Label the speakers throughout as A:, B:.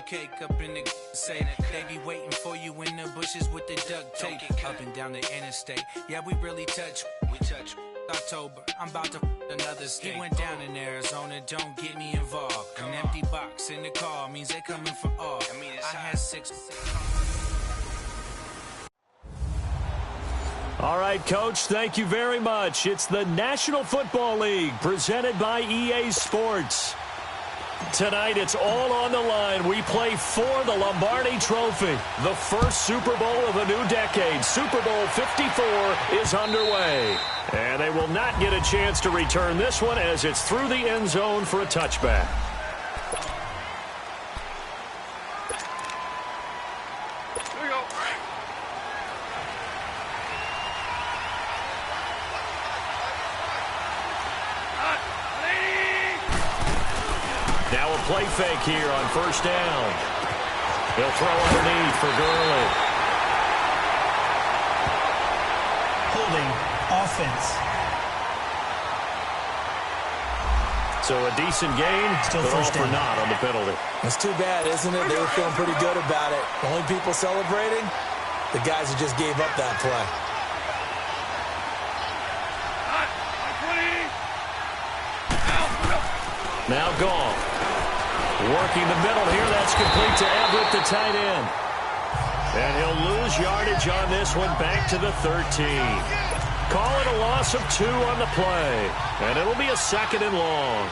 A: cake up in the say they be waiting for you in the bushes with the duct tape. Up and down the interstate, yeah, we really touch. We touch. October, I'm about to another state. He went down in Arizona, don't get me involved. An empty box in the car means they coming for all. I had 6.
B: All right, Coach, thank you very much. It's the National Football League presented by EA Sports. Tonight, it's all on the line. We play for the Lombardi Trophy. The first Super Bowl of the new decade. Super Bowl 54 is underway. And they will not get a chance to return this one as it's through the end zone for a touchback.
C: Here we go.
B: Now a play fake here on first down. He'll throw underneath for Gurley.
D: Holding offense.
B: So a decent gain,
D: Still
B: but
D: first
B: all for
D: down.
B: naught on the penalty.
E: It's too bad, isn't it? They were feeling pretty good about it. The only people celebrating, the guys who just gave up that play.
B: Now Goff. Working the middle here. That's complete to Everett, the tight end. And he'll lose yardage on this one, back to the 13. Call it a loss of 2 on the play. And it'll be a 2nd and long.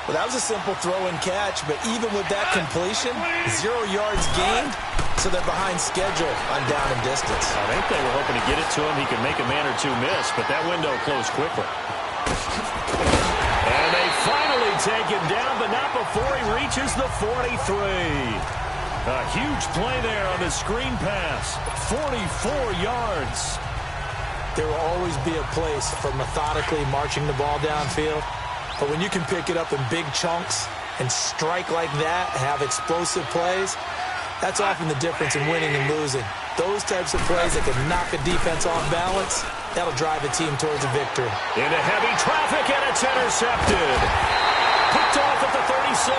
E: Well, that was a simple throw and catch, but even with that completion, 0 yards gained, so they're behind schedule on down and distance.
B: I think they were hoping to get it to him. He could make a man or two miss, but that window closed quickly. And they finally take him down, but not before he reaches the 43. A huge play there on the screen pass. 44 yards.
E: There will always be a place for methodically marching the ball downfield. But when you can pick it up in big chunks and strike like that, have explosive plays, that's often the difference in winning and losing. Those types of plays that can knock a defense off balance, that'll drive a team towards a victory.
B: Into heavy traffic, and it's intercepted. Picked off at the 36.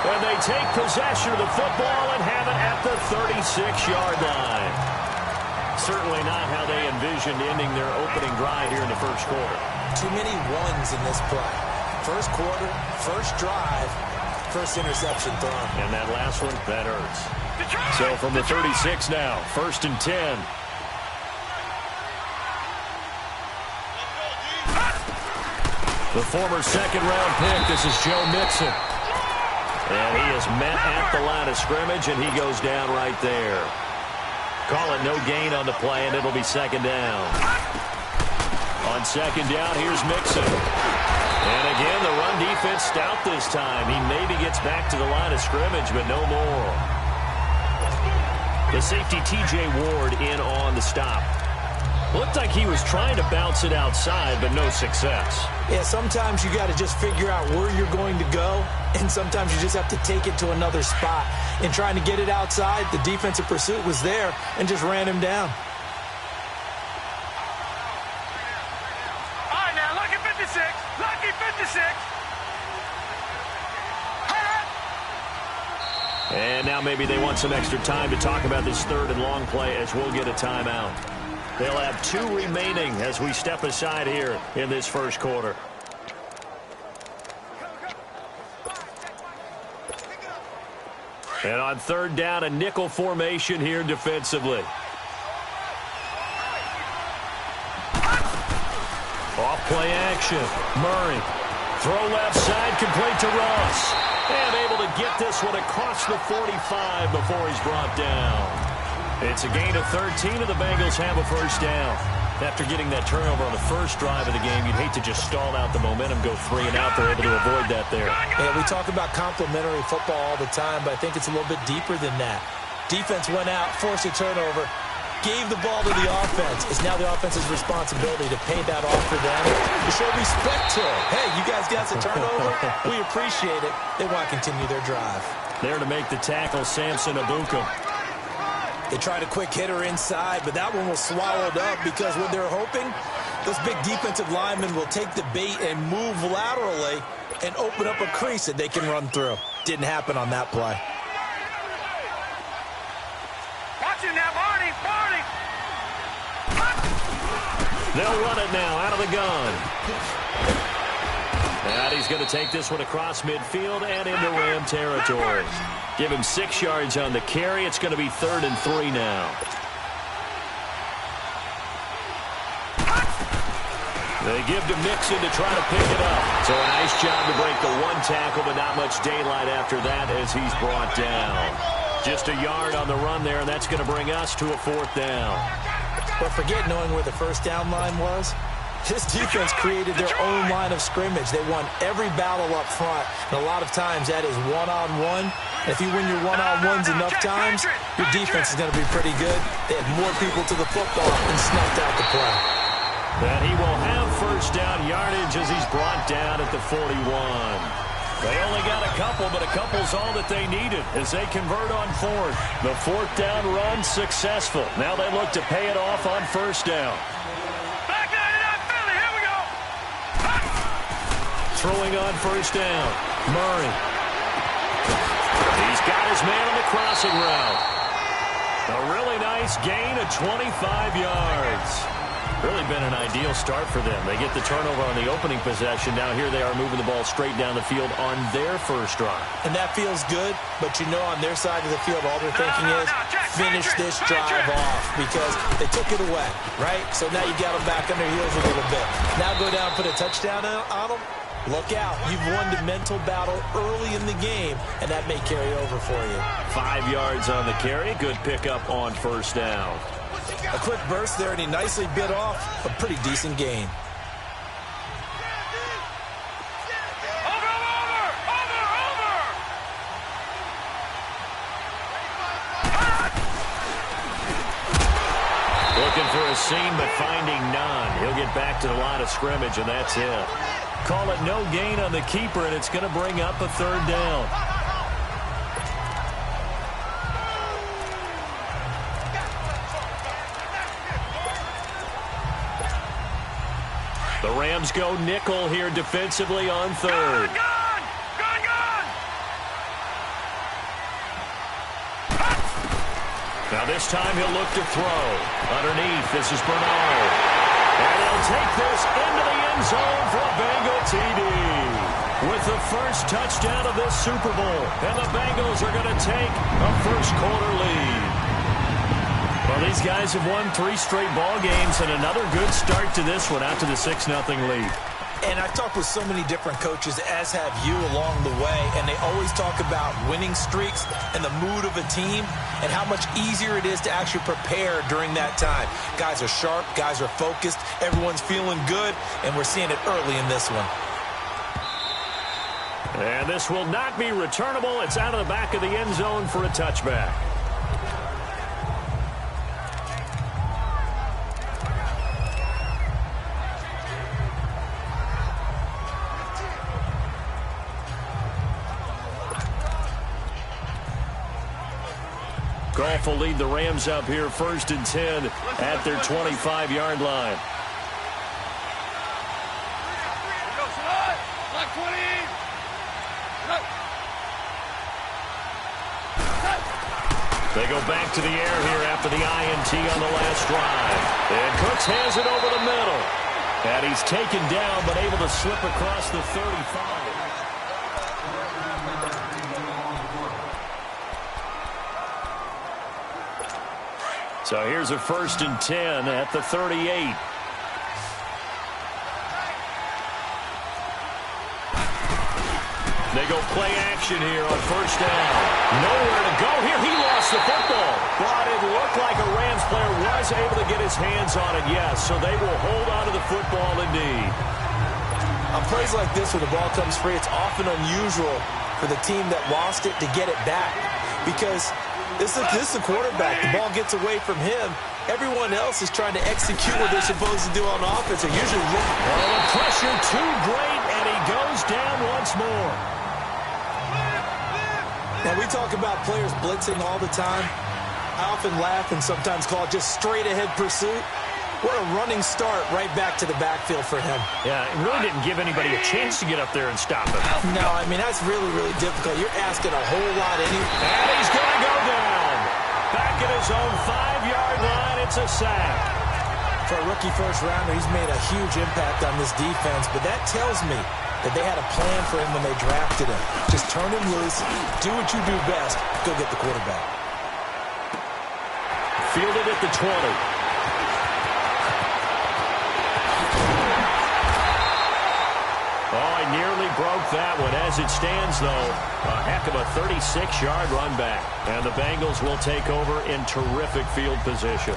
B: And they take possession of the football and have it at the 36-yard line. Certainly not how they envisioned ending their opening drive here in the first quarter.
E: Too many ones in this play. First quarter, first drive, first interception thrown.
B: And that last one, that hurts. So from the 36 now, 1st and 10. The former second-round pick, this is Joe Mixon. And he is met at the line of scrimmage, and he goes down right there. Call it no gain on the play, and it'll be 2nd down. On 2nd down, here's Mixon. And again, the run defense stout this time. He maybe gets back to the line of scrimmage, but no more. The safety, T.J. Ward, in on the stop. Looked like he was trying to bounce it outside, but no success.
E: Yeah, sometimes you got to just figure out where you're going to go, and sometimes you just have to take it to another spot. In trying to get it outside, the defensive pursuit was there and just ran him down.
C: All right, now, lucky 56. Lucky 56.
B: And now maybe they want some extra time to talk about this 3rd and long play as we'll get a timeout. They'll have 2 remaining as we step aside here in this first quarter. And on 3rd down, a nickel formation here defensively. Off play action. Murray. Throw left side, complete to Ross. And able to get this one across the 45 before he's brought down. It's a gain of 13, and the Bengals have a first down. After getting that turnover on the first drive of the game, you'd hate to just stall out the momentum, go 3 and out. They're able to avoid that there.
E: Yeah, we talk about complementary football all the time, but I think it's a little bit deeper than that. Defense went out, forced a turnover, gave the ball to the offense. It's now the offense's responsibility to pay that off for them, to show respect to it. Hey, you guys got a turnover? We appreciate it. They want to continue their drive.
B: There to make the tackle, Samson Abukum.
E: They tried a quick hitter inside, but that one was swallowed up because what they're hoping, those big defensive linemen will take the bait and move laterally and open up a crease that they can run through. Didn't happen on that play.
B: They'll run it now out of the gun. And he's going to take this one across midfield and into Ram territory. Give him 6 yards on the carry. It's going to be 3rd and 3 now. They give to Mixon to try to pick it up. So a nice job to break the 1 tackle, but not much daylight after that as he's brought down. Just a yard on the run there, and that's going to bring us to a 4th down.
E: But forget knowing where the first down line was. This defense created their own line of scrimmage. They won every battle up front, and a lot of times that is one-on-one. If you win your one-on-ones enough times, your defense is going to be pretty good. They had more people to the football and snuffed out the play.
B: And he will have first down yardage as he's brought down at the 41. They only got a couple, but a couple's all that they needed as they convert on 4th. The 4th down run successful. Now they look to pay it off on first down.
C: Back 99 Philly, here we go.
B: Throwing on first down. Murray. He's got his man on the crossing route. A really nice gain of 25 yards. Really been an ideal start for them. They get the turnover on the opening possession. Now here they are moving the ball straight down the field on their first drive.
E: And that feels good, but you know on their side of the field all they're thinking is finish this drive off because they took it away, right? So now you got them back on their heels a little bit. Now go down and put a touchdown on them. Look out. You've won the mental battle early in the game, and that may carry over for you.
B: 5 yards on the carry. Good pickup on first down.
E: A quick burst there, and he nicely bit off a pretty decent gain.
B: Looking for a seam, but finding none. He'll get back to the line of scrimmage, and that's it. Call it no gain on the keeper, and it's going to bring up a 3rd down. The Rams go nickel here defensively on 3rd.
C: Gone!
B: Now this time he'll look to throw. Underneath, this is Bernard. And he'll take this into the end zone for a Bengal TD. With the first touchdown of this Super Bowl. And the Bengals are going to take a first-quarter lead. Well, these guys have won 3 straight ball games and another good start to this one out to the 6-0 lead.
E: And I've talked with so many different coaches, as have you, along the way, and they always talk about winning streaks and the mood of a team and how much easier it is to actually prepare during that time. Guys are sharp, guys are focused, everyone's feeling good, and we're seeing it early in this one.
B: And this will not be returnable. It's out of the back of the end zone for a touchback. Goff will lead the Rams up here 1st and 10 at their 25-yard line. They go back to the air here after the INT on the last drive. And Cooks has it over the middle. And he's taken down but able to slip across the 35. So here's a 1st and 10 at the 38. They go play action here on first down. Nowhere to go here. He lost the football. But it looked like a Rams player was able to get his hands on it, yes. So they will hold on to the football indeed.
E: On plays like this where the ball comes free, it's often unusual for the team that lost it to get it back. Because this is the quarterback. The ball gets away from him. Everyone else is trying to execute what they're supposed to do on offense. They're usually
B: well, the pressure too great, and he goes down once more.
E: Now, we talk about players blitzing all the time. I often laugh and sometimes call it just straight-ahead pursuit. What a running start right back to the backfield for him.
B: Yeah, it really didn't give anybody a chance to get up there and stop him.
E: No, I mean, that's really, really difficult. You're asking a whole lot anyway.
B: And he's going to go down. Back at his own 5-yard line, it's a sack.
E: for a rookie first-rounder, he's made a huge impact on this defense, but that tells me that they had a plan for him when they drafted him. Just turn him loose, do what you do best, go get the quarterback.
B: Fielded at the 20. Oh, he nearly broke that one. As it stands, though, a heck of a 36-yard run back. And the Bengals will take over in terrific field position.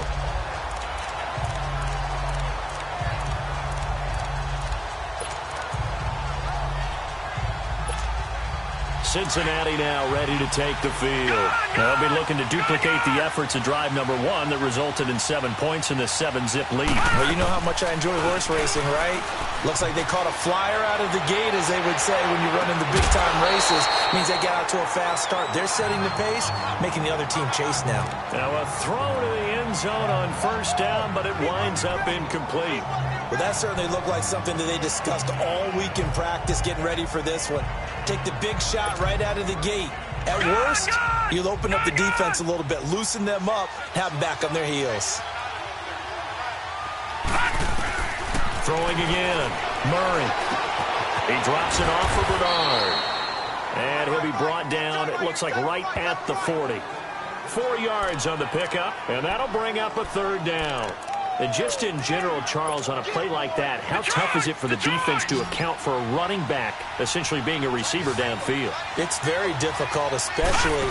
B: Cincinnati now ready to take the field. They'll be looking to duplicate the efforts of drive number 1 that resulted in 7 points in the 7-zip lead.
E: Well, you know how much I enjoy horse racing, right? Looks like they caught a flyer out of the gate, as they would say when you run in the big-time races. Means they got out to a fast start. They're setting the pace, making the other team chase now.
B: Now a throw to the end zone on first down, but it winds up incomplete.
E: Well, that certainly looked like something that they discussed all week in practice, getting ready for this one. Take the big shot right out of the gate. At worst, you'll open up the defense a little bit, loosen them up, have them back on their heels.
B: Throwing again. Murray. He drops it off for Bernard. And he'll be brought down, it looks like right at the 40. 4 yards on the pickup, and that'll bring up a third down. And just in general, Charles, on a play like that, how tough is it for the defense to account for a running back essentially being a receiver downfield?
E: It's very difficult, especially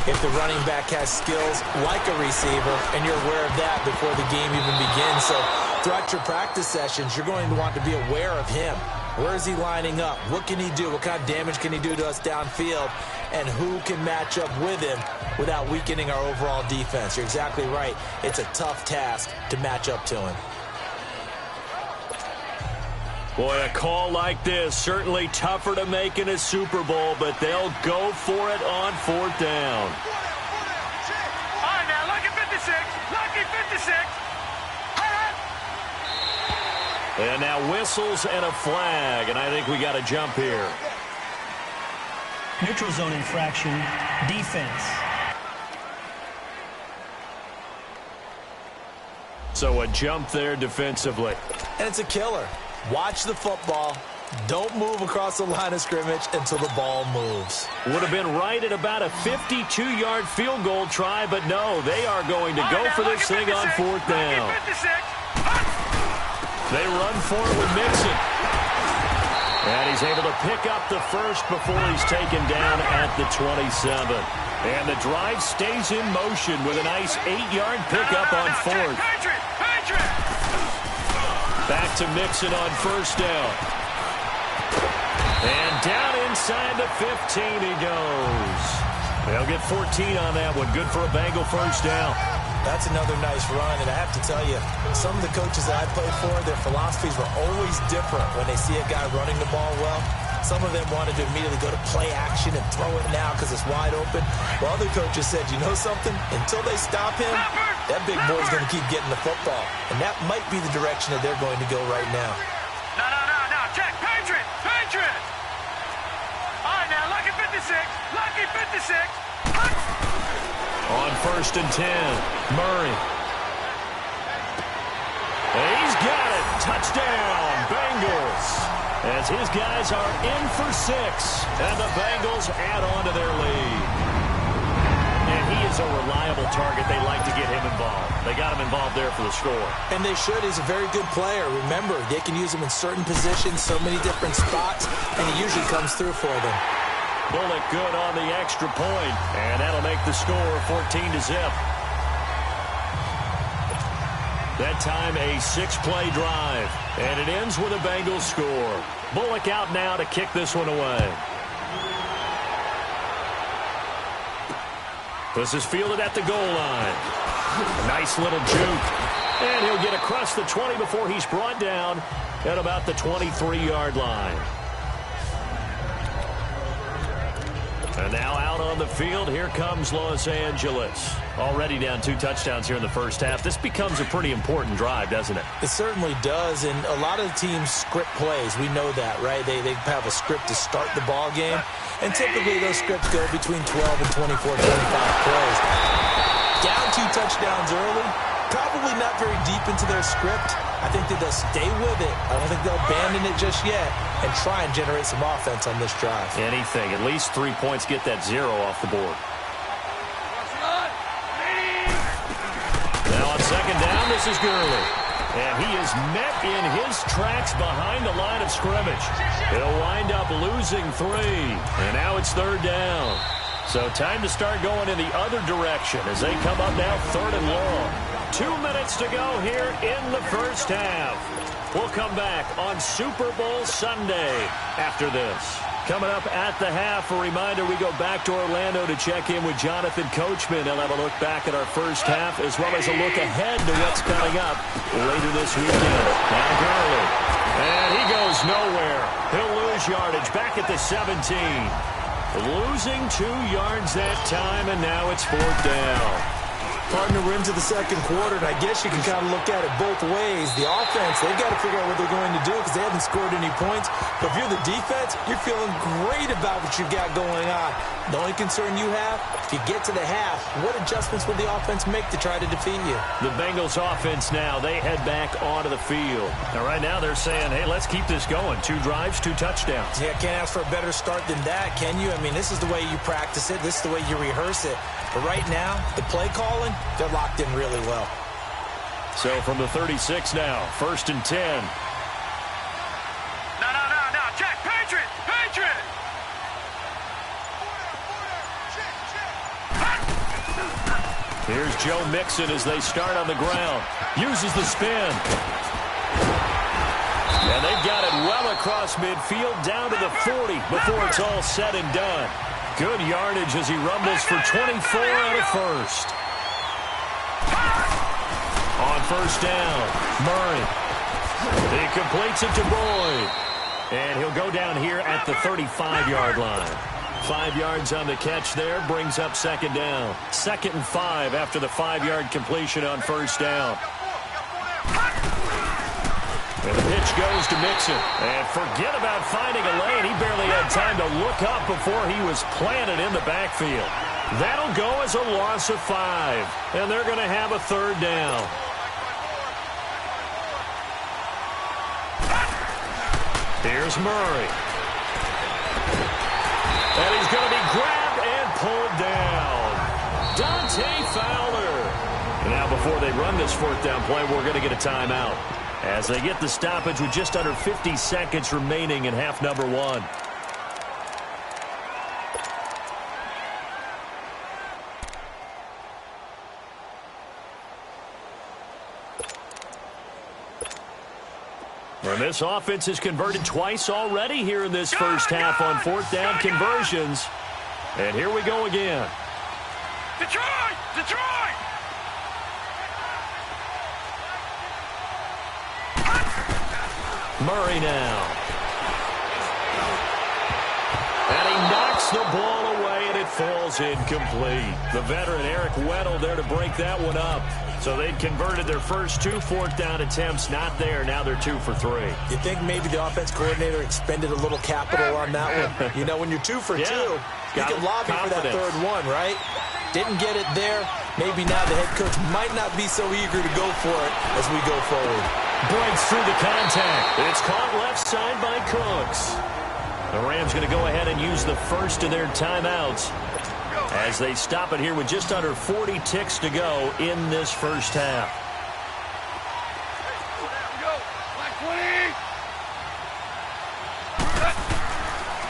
E: if the running back has skills like a receiver, and you're aware of that before the game even begins. So throughout your practice sessions, you're going to want to be aware of him. Where is he lining up? What can he do? What kind of damage can he do to us downfield? And who can match up with him without weakening our overall defense? You're exactly right. It's a tough task to match up to him.
B: Boy, a call like this, certainly tougher to make in a Super Bowl, but they'll go for it on 4th down.
C: All right, now, lucky 56. Lucky 56.
B: And now whistles and a flag, and I think we got a jump here.
D: Neutral zone infraction, defense.
B: So a jump there defensively.
E: And it's a killer. Watch the football. Don't move across the line of scrimmage until the ball moves.
B: Would have been right at about a 52-yard field goal try, but no, they are going to go for this thing on 4th down. They run for it with Mixon. And he's able to pick up the first before he's taken down at the 27. And the drive stays in motion with a nice 8-yard pickup on 4th. Back to Mixon on first down. And down inside the 15 he goes. They'll get 14 on that one. Good for a Bengal first down.
E: That's another nice run, and I have to tell you, some of the coaches that I played for, their philosophies were always different when they see a guy running the ball well. Some of them wanted to immediately go to play action and throw it now because it's wide open. While other coaches said, you know something? Until they stop him, that big boy's going to keep getting the football. And that might be the direction that they're going to go right now.
C: No. Check. Patriot. All right, now, lucky 56. Lucky 56.
B: On 1st and 10, Murray. He's got it. Touchdown, Bengals. As his guys are in for 6, and the Bengals add on to their lead. And he is a reliable target. They like to get him involved. They got him involved there for the score.
E: And they should. He's a very good player. Remember, they can use him in certain positions, so many different spots, and he usually comes through for them.
B: Bullock good on the extra point, and that'll make the score 14-0. That time a 6-play drive, and it ends with a Bengals score. Bullock out now to kick this one away. This is fielded at the goal line. A nice little juke, and he'll get across the 20 before he's brought down at about the 23-yard line. And now out on the field, here comes Los Angeles. Already down 2 touchdowns here in the first half. This becomes a pretty important drive, doesn't it?
E: It certainly does, and a lot of the teams script plays. We know that, right? They have a script to start the ball game, and typically those scripts go between 12 and 24, 25 plays. Down 2 touchdowns early, Probably not very deep into their script. I think that they'll stay with it. I don't think they'll abandon it just yet and try and generate some offense on this drive.
B: Anything. At least 3 points, get that 0 off the board. Now on second down, this is Gurley. And he is met in his tracks behind the line of scrimmage. He'll wind up losing 3. And now it's third down. So time to start going in the other direction as they come up now third and long. 2 minutes to go here in the first half. We'll come back on Super Bowl Sunday after this. Coming up at the half, a reminder, we go back to Orlando to check in with Jonathan Coachman. He'll have a look back at our first half as well as a look ahead to what's coming up later this weekend. Now Gurley. And he goes nowhere. He'll lose yardage back at the 17. Losing 2 yards that time, and now it's fourth down.
E: Partner, we're into the second quarter, and I guess you can kind of look at it both ways. The offense, they've got to figure out what they're going to do because they haven't scored any points. But if you're the defense, you're feeling great about what you've got going on. The only concern you have, if you get to the half, what adjustments would the offense make to try to defeat you?
B: The Bengals offense now, they head back onto the field. Now, right now they're saying, hey, let's keep this going. 2 drives, 2 touchdowns.
E: Yeah, can't ask for a better start than that, can you? I mean, this is the way you practice it. This is the way you rehearse it. But right now, the play calling, they're locked in really well.
B: So from the 36 now, first and 10.
C: No. Check. Patriot.
B: Here's Joe Mixon as they start on the ground. Uses the spin. And they've got it well across midfield down to the 40 before it's all said and done. Good yardage as he rumbles for 24 out of first. On first down, Murray. He completes it to Boyd. And he'll go down here at the 35-yard line. 5 yards on the catch there, brings up second down. 2nd and 5 after the 5-yard completion on first down. And the pitch goes to Mixon. And forget about finding a lane. He barely had time to look up before he was planted in the backfield. That'll go as a loss of 5. And they're going to have a third down. Here's Murray. And he's going to be grabbed and pulled down. Dante Fowler. And now before they run this fourth down play, we're going to get a timeout as they get the stoppage with just under 50 seconds remaining in half number 1. And this offense has converted twice already here in this first half on fourth down conversions. And here we go again.
C: Detroit!
B: Murray now. And he knocks the ball away, and it falls incomplete. The veteran Eric Weddle there to break that one up. So they'd converted their first 2 fourth down attempts. Not there. Now they're 2 for 3.
E: You think maybe the offense coordinator expended a little capital on that one? You know, when you're 2 for 2, you can lobby for that third one, right? Didn't get it there. Maybe now the head coach might not be so eager to go for it as we go forward.
B: Breaks through the contact. It's caught left side by Cooks. The Rams going to go ahead and use the first of their timeouts as they stop it here with just under 40 ticks to go in this first half.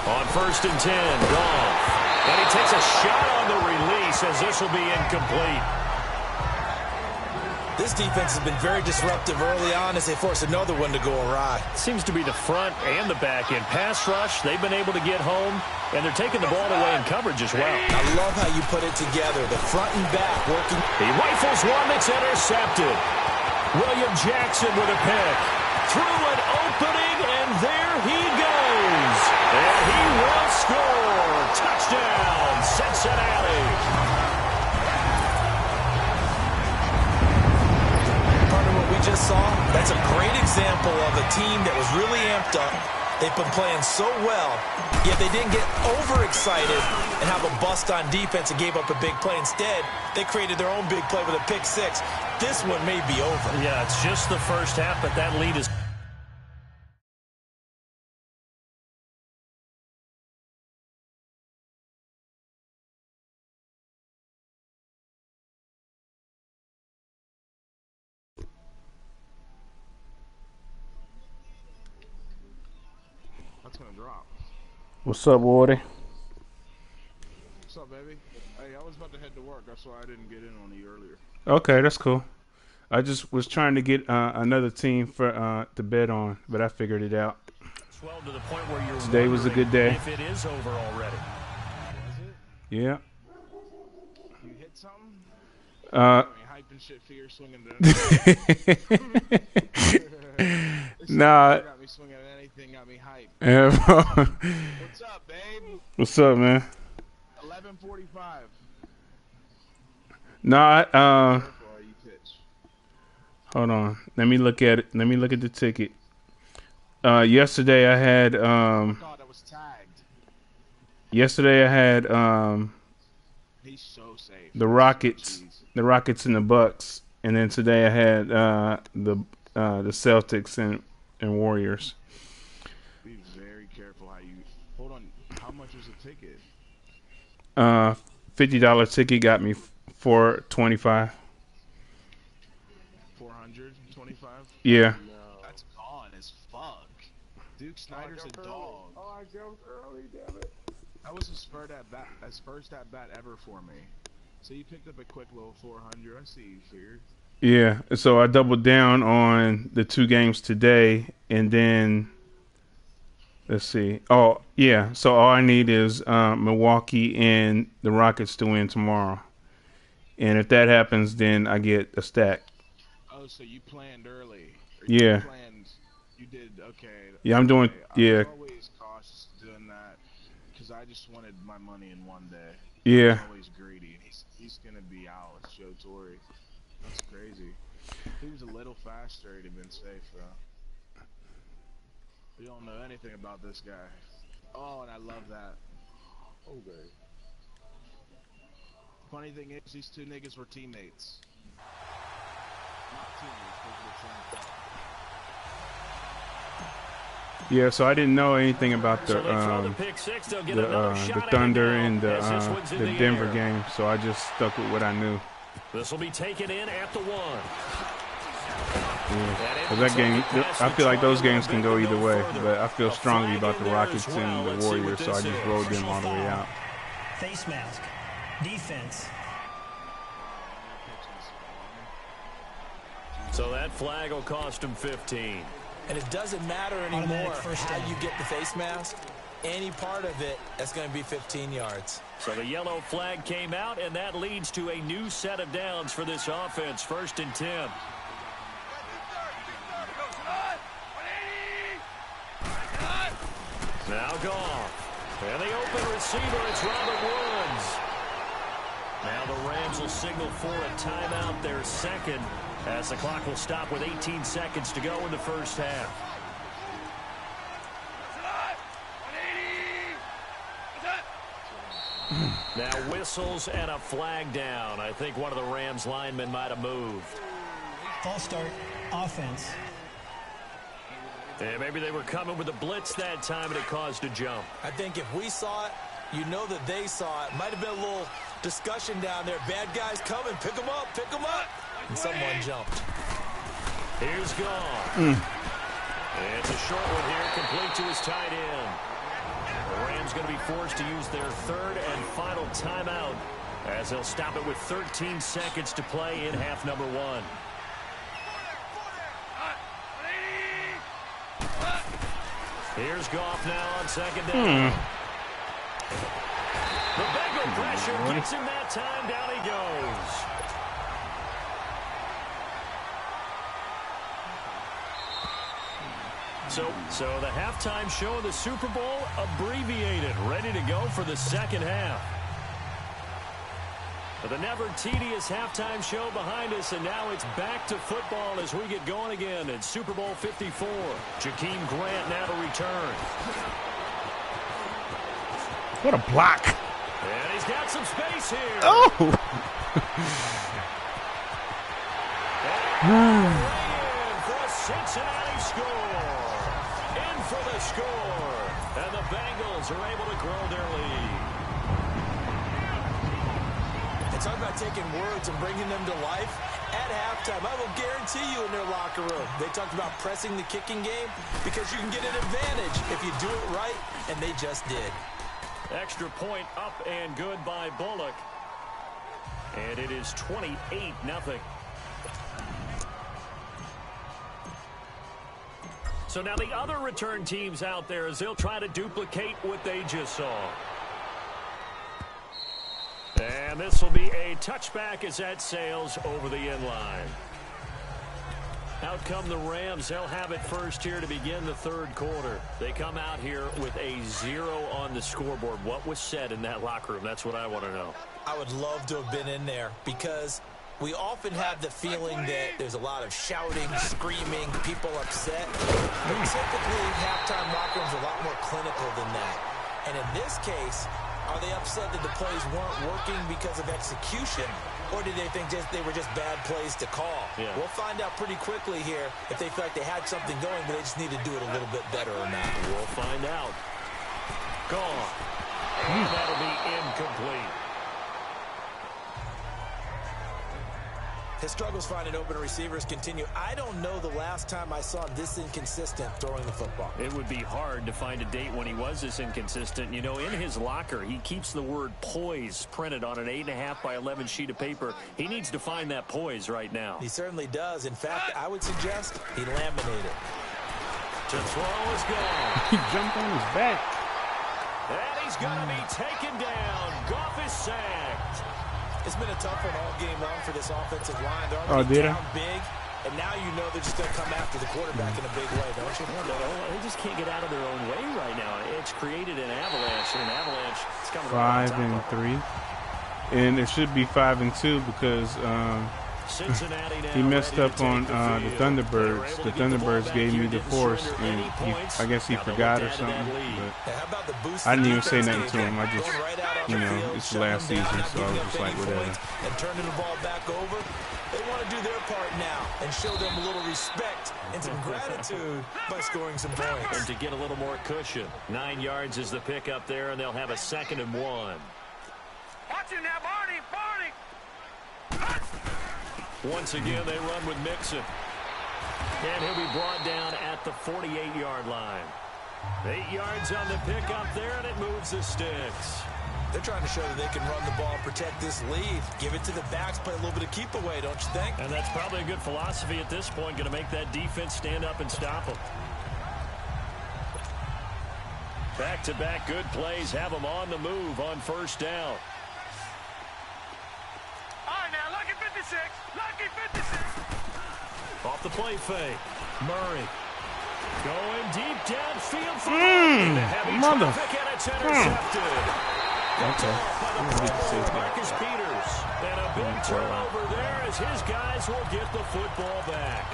B: On first and 10, Goff. And he takes a shot on the release as this will be incomplete.
E: This defense has been very disruptive early on as they force another one to go awry.
B: Seems to be the front and the back end. Pass rush, they've been able to get home, and they're taking the ball away in coverage as well.
E: I love how you put it together. The front and back working.
B: He rifles one that's intercepted. William Jackson with a pick. Through an opening, and there he goes. And he will score. Touchdown, Cincinnati.
E: Just saw, that's a great example of a team that was really amped up, They've been playing so well, yet they didn't get overexcited and have a bust on defense and gave up a big play. Instead, they created their own big play with a pick six. This one may be over.
B: Yeah, it's just the first half, but that lead is...
F: That's gonna drop.
G: What's up, Wardy?
F: What's up, baby? Hey, I was about to head to work. That's why I didn't get in on you earlier.
G: Okay, that's cool. I just was trying to get another team for to bet on, but I figured it out.
B: 12 to the point where you're
G: Today was a good day.
B: If it is over already.
F: Was it?
G: Yeah.
F: You hit something? Hyping shit for your swinging.
G: Nah.
F: Got me swinging at anything. Got me hyped.
G: Yeah,
F: What's up, babe?
G: what's up, man?
F: 11:45.
G: Nah,
F: Careful how you pitch.
G: hold on. Let me look at it. Let me look at the ticket. Yesterday I had
F: God, I was tagged.
G: yesterday I had
F: He's so safe.
G: the Rockets and the Bucks, and then today I had the Celtics and Warriors.
F: Be very careful how you. Hold on. How much was the ticket?
G: $50 ticket got me $425.
F: 425.
G: Yeah.
F: That's gone as fuck. Duke Snyder's a dog.
C: Oh, I jumped early, damn it.
F: That was his first at bat ever for me. So you picked up a quick little 400. I see you figured.
G: Yeah. So I doubled down on the two games today, and then let's see. Oh, yeah. So all I need is Milwaukee and the Rockets to win tomorrow. And if that happens, then I get a stack.
F: Oh, so you planned early.
G: Yeah.
F: You did, okay.
G: Yeah, I'm doing, yeah.
F: I'm always cautious doing that because I just wanted my money in one day.
G: Yeah.
F: I'm always greedy. And he's going to be out with Joe Torre. That's crazy. If he was a little faster, he'd have been safe, though. We don't know anything about this guy. Oh, and I love that. Okay. Funny thing is, these two niggas were teammates. Not teammates, but the same club.
G: Yeah, so I didn't know anything about the Thunder and the Denver game, so I just stuck with what I knew.
B: This will be taken in at the 1.
G: Yeah. 'Cause that game, I feel like those games can go either way, but I feel strongly about the Rockets and the Warriors, so I just rolled them all the way out.
D: Face mask. Defense.
B: So that flag will cost him 15.
E: And it doesn't matter anymore how you get the face mask. Any part of it, that's going to be 15 yards.
B: So the yellow flag came out, and that leads to a new set of downs for this offense. 1st and 10. Now Goff. And the open receiver, it's Robert Woods. Now the Rams will signal for a timeout, their second, as the clock will stop with 18 seconds to go in the first half. Now whistles and a flag down. I think one of the Rams linemen might have moved.
D: False start. Offense.
B: And maybe they were coming with a blitz that time and it caused a jump.
E: I think if we saw it, you know that they saw it. Might have been a little discussion down there. Bad guys coming. Pick them up. Pick them up. And someone jumped.
B: Here's Goff. And it's a short one here, complete to his tight end. The Rams going to be forced to use their third and final timeout as they'll stop it with 13 seconds to play in half number 1. Here's Goff now on second down. The Bengal pressure gets him that time. Down he goes. So the halftime show of the Super Bowl abbreviated, ready to go for the second half. The never tedious halftime show behind us, and now it's back to football as we get going again at Super Bowl 54. Jakeem Grant now to return.
G: What a block.
B: And he's got some space here.
G: Oh!
B: And for a Cincinnati score. In for the score. And the Bengals are able to grow their lead.
E: Talk about taking words and bringing them to life. At halftime, I will guarantee you in their locker room, they talked about pressing the kicking game because you can get an advantage if you do it right, and they just did.
B: Extra point up and good by Bullock. And it is 28-0. So now the other return teams out there as they'll try to duplicate what they just saw. And this will be a touchback as that sails over the end line. Out come the Rams. They'll have it first here to begin the third quarter. They come out here with a 0 on the scoreboard. What was said in that locker room? That's what I want to know.
E: I would love to have been in there because we often have the feeling that there's a lot of shouting, screaming, people upset. But typically, halftime locker rooms are a lot more clinical than that. And in this case, are they upset that the plays weren't working because of execution, or did they think they were just bad plays to call?
B: Yeah.
E: We'll find out pretty quickly here if they feel like they had something going, but they just need to do it a little bit better or not.
B: We'll find out. Gone. And that'll be incomplete.
E: His struggles finding open receivers continue. I don't know the last time I saw him this inconsistent throwing the football.
B: It would be hard to find a date when he was this inconsistent. You know, in his locker, he keeps the word poise printed on an 8.5 by 11 sheet of paper. He needs to find that poise right now.
E: He certainly does. In fact, I would suggest he laminate it.
B: To throw is gone.
G: He jumped on his back.
B: And he's going to be taken down. Goff is sacked.
E: It's been a tough one all game long for this offensive line. They're already down big, and now you know they're just going to come after the quarterback in a big way, don't you?
B: They just can't get out of their own way right now. It's created an avalanche, and an avalanche is coming
G: 5-3, and it should be 5-2 because he messed up on the Thunderbirds. The Thunderbirds gave me the force, and I guess he forgot or something. But I didn't even say nothing to him. I just, you know, it's the last season, so I was just like, whatever.
E: And turning the ball back over, they want to do their part now and show them a little respect and some gratitude by scoring some points.
B: And to get a little more cushion. 9 yards is the pick up there, and they'll have a 2nd and 1.
C: Watch it now, Barney!
B: Once again, they run with Mixon. And he'll be brought down at the 48-yard line. 8 yards on the pickup there, and it moves the sticks.
E: They're trying to show that they can run the ball and protect this lead. Give it to the backs, play a little bit of keep away, don't you think?
B: And that's probably a good philosophy at this point, going to make that defense stand up and stop them. Back-to-back good plays have them on the move on first down.
C: All right, now, lucky 56. Lucky 56.
B: Off the play fake. Murray. Going deep downfield for the heavy traffic, and it's intercepted.
G: Okay.
B: Marcus Peters. And a big turnover there as his guys will get the football back.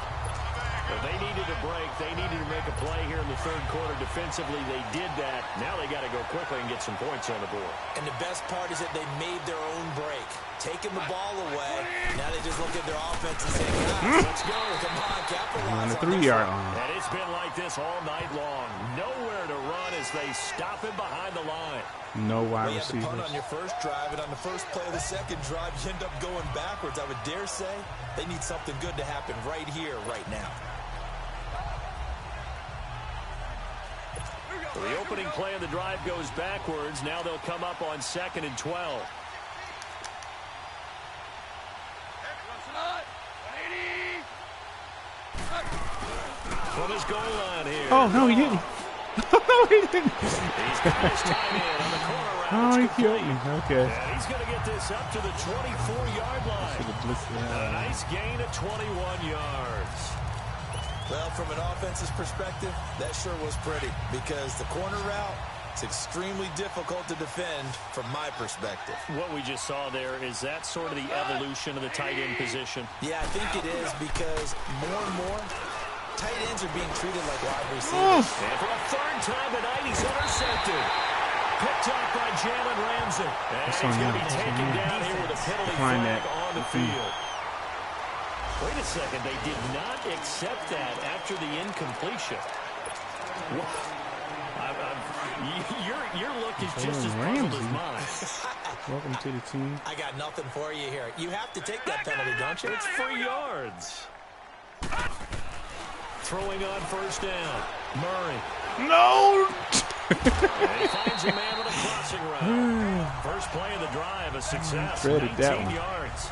B: But they needed a break. They needed to make a play here in the third quarter. Defensively, they did that. Now they got to go quickly and get some points on the board.
E: And the best part is that they made their own break. Taking the ball away. Now they just look at their offense and say, guys, let's go. Come on, capitalize
G: On the
E: on
G: 3-yard line.
B: And it's been like this all night long. Nowhere to run as they stop him behind the line.
G: No wide
E: You had to
G: receivers.
E: punt on your first drive, and on the first play of the second drive, you end up going backwards. I would dare say they need something good to happen right here, right now.
B: The opening play of the drive goes backwards. Now they'll come up on 2nd and 12. From his goal line here.
G: Oh, no, he didn't. No, he didn't.
B: He's got his time in on the corner route.
G: Oh, he
B: It's
G: killed
B: complete.
G: me. Okay.
B: And he's going to get this up to the 24-yard line.
G: Should have blitzed it
B: A
G: out.
B: nice gain of 21 yards.
E: Well, from an offense's perspective, that sure was pretty because the corner route, It's extremely difficult to defend from my perspective.
B: What we just saw there, is that sort of the evolution of the tight end position?
E: Yeah, I think it is, because more and more tight ends are being treated like wide receivers.
B: And for a third time tonight, he's intercepted. Picked up by Jalen Ramsey. And he's going to be taken down here with a penalty flag on the field. Wait a second, they did not accept that after the incompletion. Your look is just as puzzled as mine.
G: Welcome to the team.
E: I got nothing for you here. You have to take that penalty, don't you?
B: It's 3 yards. Throwing on first down. Murray.
G: No!
B: And he finds a man with a crossing route. First play of the drive, a success. 19 yards.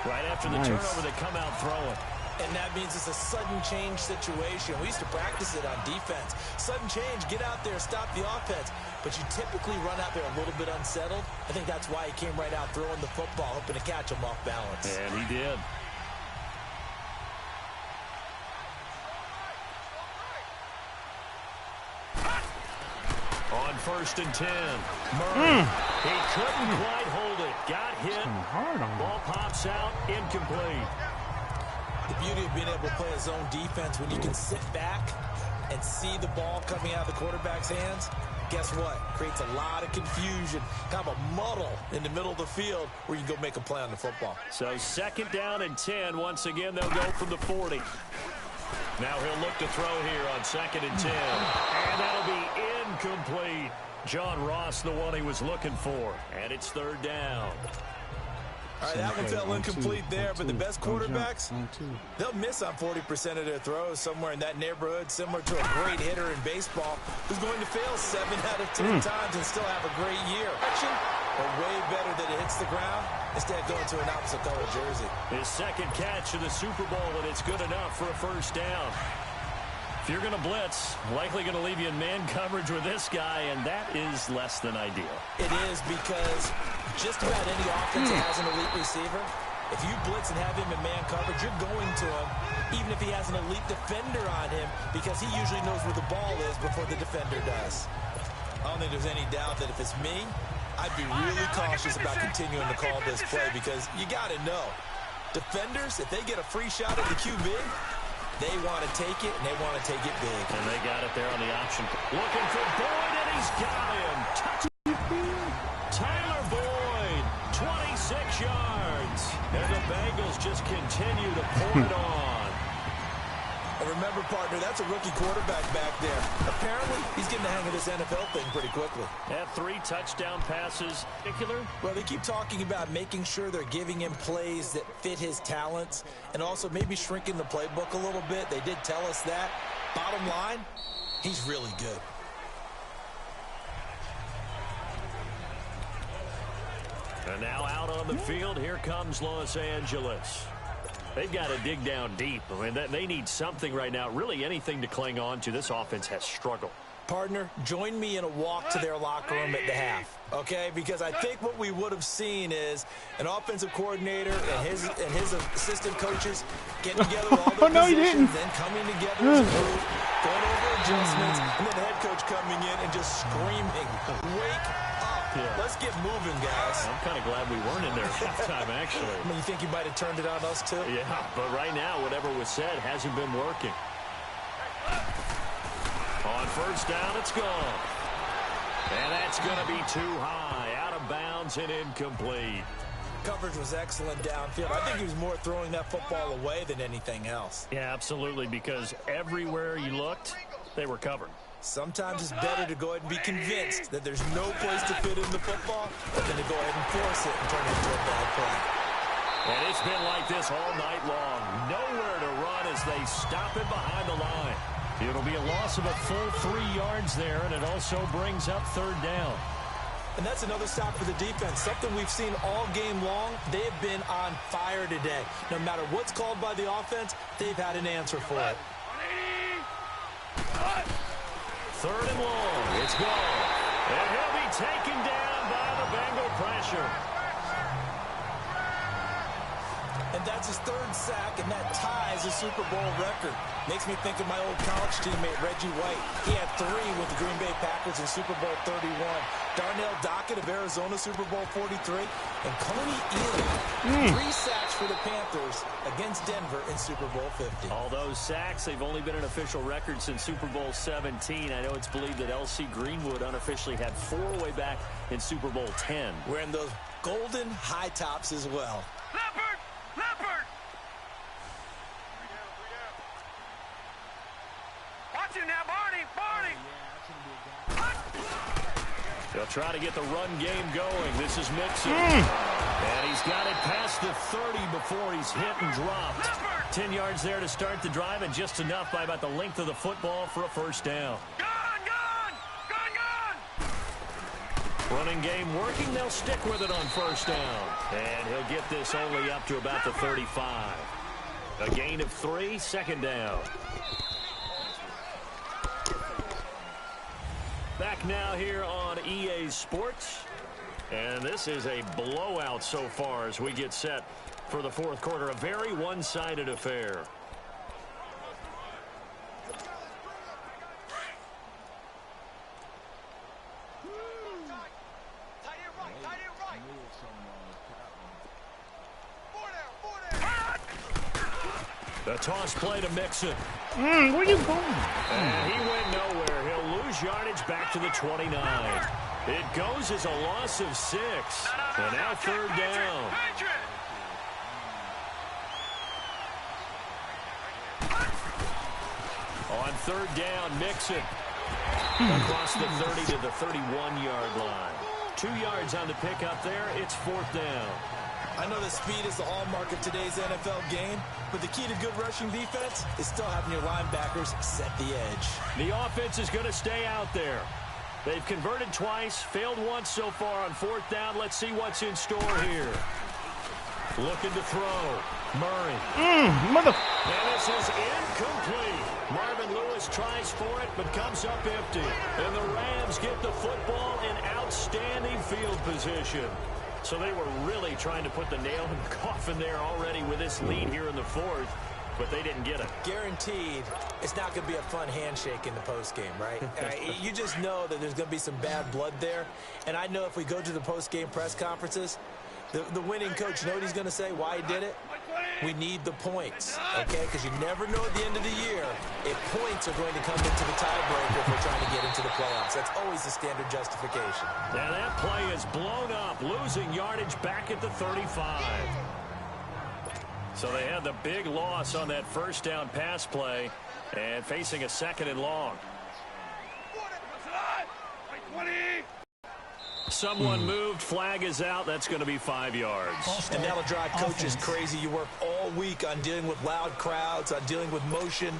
B: Right after the turnover, they come out throwing.
E: And that means it's a sudden change situation. We used to practice it on defense. Sudden change, get out there, stop the offense. But you typically run out there a little bit unsettled. I think that's why he came right out throwing the football, hoping to catch him off balance.
B: And he did. On 1st and 10. Murray. He couldn't quite hold it. Got hit.
G: Hard on
B: Ball pops out. Incomplete.
E: The beauty of being able to play a zone defense when you can sit back and see the ball coming out of the quarterback's hands, guess what? Creates a lot of confusion, kind of a muddle in the middle of the field where you can go make a play on the football.
B: So 2nd down and 10. Once again, they'll go from the 40. Now he'll look to throw here on 2nd and 10. And that'll be incomplete. John Ross, the one he was looking for. And it's 3rd down.
E: All right, that one fell incomplete there, but the best quarterbacks, they'll miss on 40% of their throws, somewhere in that neighborhood, similar to a great hitter in baseball who's going to fail 7 out of 10 times and still have a great year. But way better that it hits the ground instead of going to an opposite color jersey.
B: His 2nd catch of the Super Bowl, and it's good enough for a 1st down. If you're going to blitz, likely going to leave you in man coverage with this guy, and that is less than ideal.
E: It is, because just about any offense that has an elite receiver, if you blitz and have him in man coverage, you're going to him, even if he has an elite defender on him, because he usually knows where the ball is before the defender does. I don't think there's any doubt that if it's me, I'd be really cautious about continuing to call this play, because you got to know, defenders, if they get a free shot at the QB, they want to take it, and they want to take it big.
B: And they got it there on the option. Looking for Boyd, and he's got him. Tyler Boyd, 26 yards. And the Bengals just continue to pour it on.
E: And remember, partner, that's a rookie quarterback back there. Apparently, he's getting the hang of this NFL thing pretty quickly.
B: Had 3 touchdown passes. Particular?
E: Well, they keep talking about making sure they're giving him plays that fit his talents and also maybe shrinking the playbook a little bit. They did tell us that. Bottom line, he's really good.
B: And now out on the field, here comes Los Angeles. They've got to dig down deep. I mean, they need something right now, really anything to cling on to. This offense has struggled.
E: Partner, join me in a walk to their locker room at the half, okay? Because I think what we would have seen is an offensive coordinator and his assistant coaches getting together all their positions, then coming together as a group, going over adjustments, and then the head coach coming in and just screaming, wake up. Yeah. Let's get moving, guys.
B: I'm kind of glad we weren't in there at halftime, actually.
E: I mean, you think you might have turned it on us, too?
B: Yeah, but right now, whatever was said hasn't been working. On 1st down, it's gone. And that's going to be too high. Out of bounds and incomplete.
E: Coverage was excellent downfield. I think he was more throwing that football away than anything else.
B: Yeah, absolutely, because everywhere you looked, they were covered.
E: Sometimes it's better to go ahead and be convinced that there's no place to fit in the football than to go ahead and force it and turn it into a bad play.
B: And it's been like this all night long. Nowhere to run as they stop it behind the line. It'll be a loss of a full 3 yards there, and it also brings up 3rd down.
E: And that's another stop for the defense, something we've seen all game long. They have been on fire today. No matter what's called by the offense, they've had an answer for it.
B: 3rd and long. It's gone. And he'll be taken down by the Bengal pressure.
E: And And that's his 3rd sack, and that ties a Super Bowl record. Makes me think of my old college teammate, Reggie White. He had 3 with the Green Bay Packers in Super Bowl 31. Darnell Dockett of Arizona, Super Bowl 43. And Coney Ealy, 3 sacks for the Panthers against Denver in Super Bowl 50.
B: All those sacks, they've only been an official record since Super Bowl 17. I know it's believed that L.C. Greenwood unofficially had 4 way back in Super Bowl 10.
E: Wearing those golden high tops as well.
C: Leopard! Leopard! Watch it now, Barney! Barney!
B: They'll try to get the run game going. This is Mixon. And he's got it past the 30 before he's hit and dropped. 10 yards there to start the drive, and just enough by about the length of the football for a first down.
C: Gone! Gone! Gone! Gone!
B: Running game working. They'll stick with it on first down. And he'll get this only up to about the 35. A gain of 3, second down. Back now here on EA Sports. And this is a blowout so far as we get set for the 4th quarter. A very one-sided affair. The toss play to Mixon.
G: Where are you going?
B: And he went nowhere. He'll lose yardage back to the 29. It goes as a loss of 6. And now 3rd down. On 3rd down, Mixon. Across the 30 to the 31-yard line. 2 yards on the pickup there. It's 4th down.
E: I know that speed is the hallmark of today's NFL game, but the key to good rushing defense is still having your linebackers set the edge.
B: The offense is going to stay out there. They've converted twice, failed once so far on 4th down. Let's see what's in store here. Looking to throw. Murray. And this is incomplete. Marvin Lewis tries for it, but comes up empty. And the Rams get the football in outstanding field position. So they were really trying to put the nail in the coffin there already with this lead here in the 4th, but they didn't get it.
E: Guaranteed, it's not going to be a fun handshake in the postgame, right? You just know that there's going to be some bad blood there. And I know if we go to the postgame press conferences, the winning coach, you know what he's going to say, why he did it? We need the points, okay? Because you never know at the end of the year if points are going to come into the tiebreaker if we're trying to get into the playoffs. That's always the standard justification.
B: And that play is blown up, losing yardage back at the 35. So they had the big loss on that first down pass play and facing a 2nd and long. Someone moved, flag is out. That's going to be 5 yards.
E: And that'll drive coaches crazy. You work all week on dealing with loud crowds, on dealing with motion,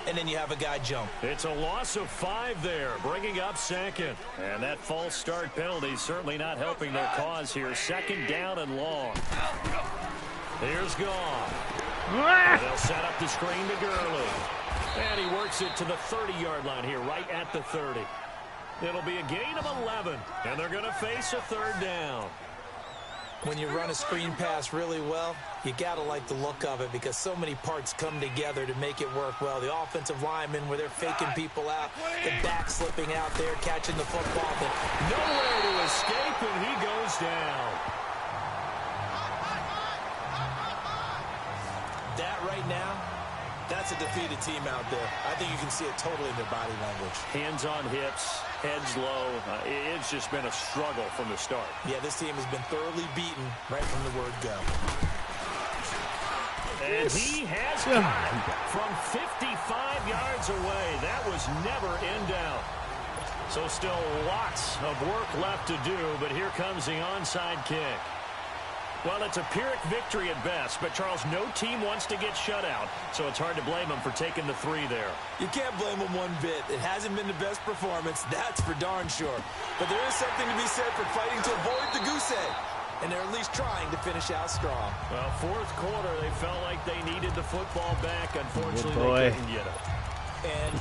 E: and then you have a guy jump.
B: It's a loss of 5 there, bringing up 2nd. And that false start penalty certainly not helping their cause here. 2nd down and long. Here's Goff. And they'll set up the screen to Gurley. And he works it to the 30-yard line here, right at the 30. It'll be a gain of 11, and they're going to face a 3rd down.
E: When you run a screen pass really well, you got to like the look of it because so many parts come together to make it work well. The offensive linemen, where they're faking people out, the back slipping out there, catching the football, but
B: nowhere to escape, and he goes down.
E: That right now, that's a defeated team out there. I think you can see it totally in their body language.
B: Hands on hips, heads low. It's just been a struggle from the start.
E: Yeah, this team has been thoroughly beaten right from the word go.
B: And he has got it from 55 yards away. That was never in doubt. So still lots of work left to do, but here comes the onside kick. Well, it's a Pyrrhic victory at best, but, Charles, no team wants to get shut out, so it's hard to blame them for taking the 3 there.
E: You can't blame them one bit. It hasn't been the best performance, that's for darn sure. But there is something to be said for fighting to avoid the goose egg, and they're at least trying to finish out strong.
B: Well, 4th quarter, they felt like they needed the football back. Unfortunately, they couldn't get it.
E: And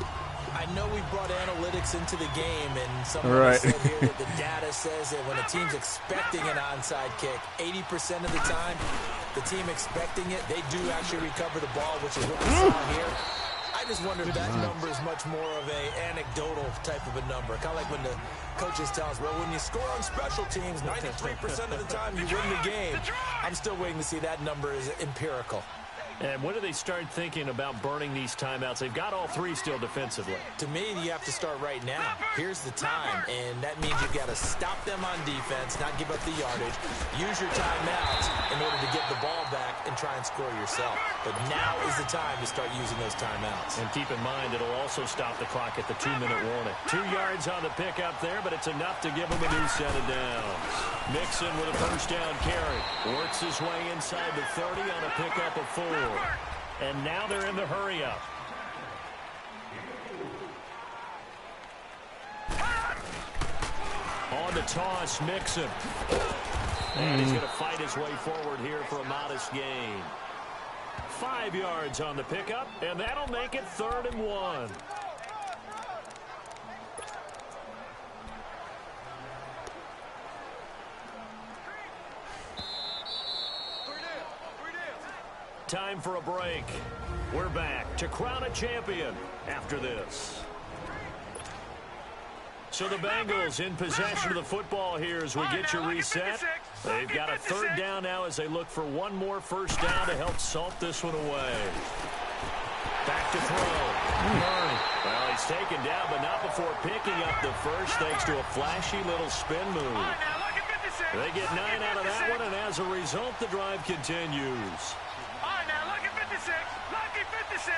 E: I know we brought analytics into the game, and someone said here that the data says that when a team's expecting an onside kick, 80% of the time, the team expecting it, they do actually recover the ball, which is what we saw here. I just wonder if that number is much more of a anecdotal type of a number. Kind of like when the coaches tell us, well, when you score on special teams, 93% of the time you win the game. I'm still waiting to see that number is empirical.
B: And when do they start thinking about burning these timeouts? They've got all three still defensively.
E: To me, you have to start right now. Here's the time, and that means you've got to stop them on defense, not give up the yardage, use your timeouts in order to get the ball back and try and score yourself. But now is the time to start using those timeouts.
B: And keep in mind, it'll also stop the clock at the 2-minute warning. 2 yards on the pickup there, but it's enough to give them a new set of downs. Mixon with a first down carry. Works his way inside the 30 on a pickup of 4. And now they're in the hurry-up. On the toss, Mixon. And he's going to fight his way forward here for a modest gain. 5 yards on the pickup, and that'll make it 3rd and 1. Time for a break. We're back to crown a champion after this. So the Bengals in possession of the football here as we get you reset. They've got a 3rd down now as they look for one more first down to help salt this one away. Back to throw. Murray. Well, he's taken down, but not before picking up the first thanks to a flashy little spin move. They get 9 out of that one, and as a result, the drive continues.
C: Lucky 56.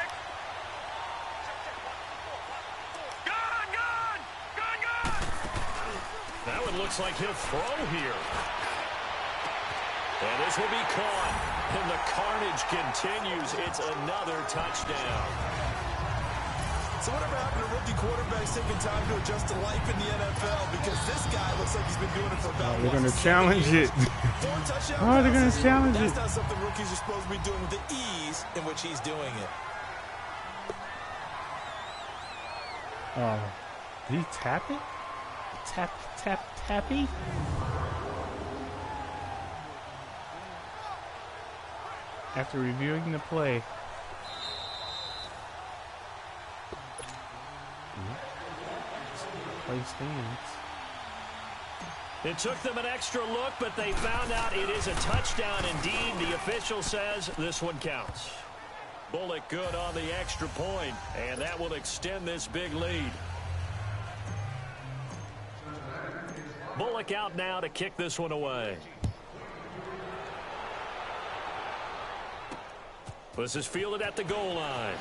C: Gone.
B: That one looks like he'll throw here. And this will be caught. And the carnage continues. It's another touchdown.
H: So whatever happened to rookie quarterbacks taking time to adjust to life in the NFL? Because this guy looks like he's been doing it for about
G: they're going to challenge it. They're going to challenge it.
H: That's not something rookies are supposed to be doing with the ease in which he's doing it.
G: Did he tap it? Tappy? After reviewing the play. Play stands.
B: It took them an extra look, but they found out it is a touchdown indeed. The official says this one counts. Bullock good on the extra point, and that will extend this big lead. Bullock out now to kick this one away. This is fielded at the goal line.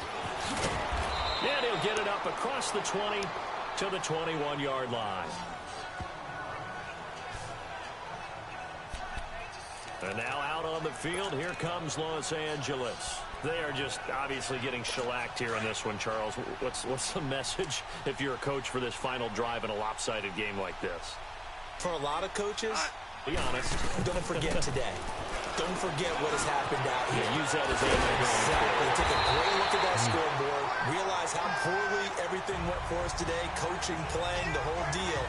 B: And he'll get it up across the 20 to the 21-yard line. And now out on the field, here comes Los Angeles. They are just obviously getting shellacked here in this one, Charles. What's the message if you're a coach for this final drive in a lopsided game like this?
E: For a lot of coaches,
B: be honest.
E: Don't forget today. Don't forget what has happened out here.
B: Use that as a
E: exactly. Take a great look at that scoreboard. Realize how poorly everything went for us today. Coaching, playing, the whole deal.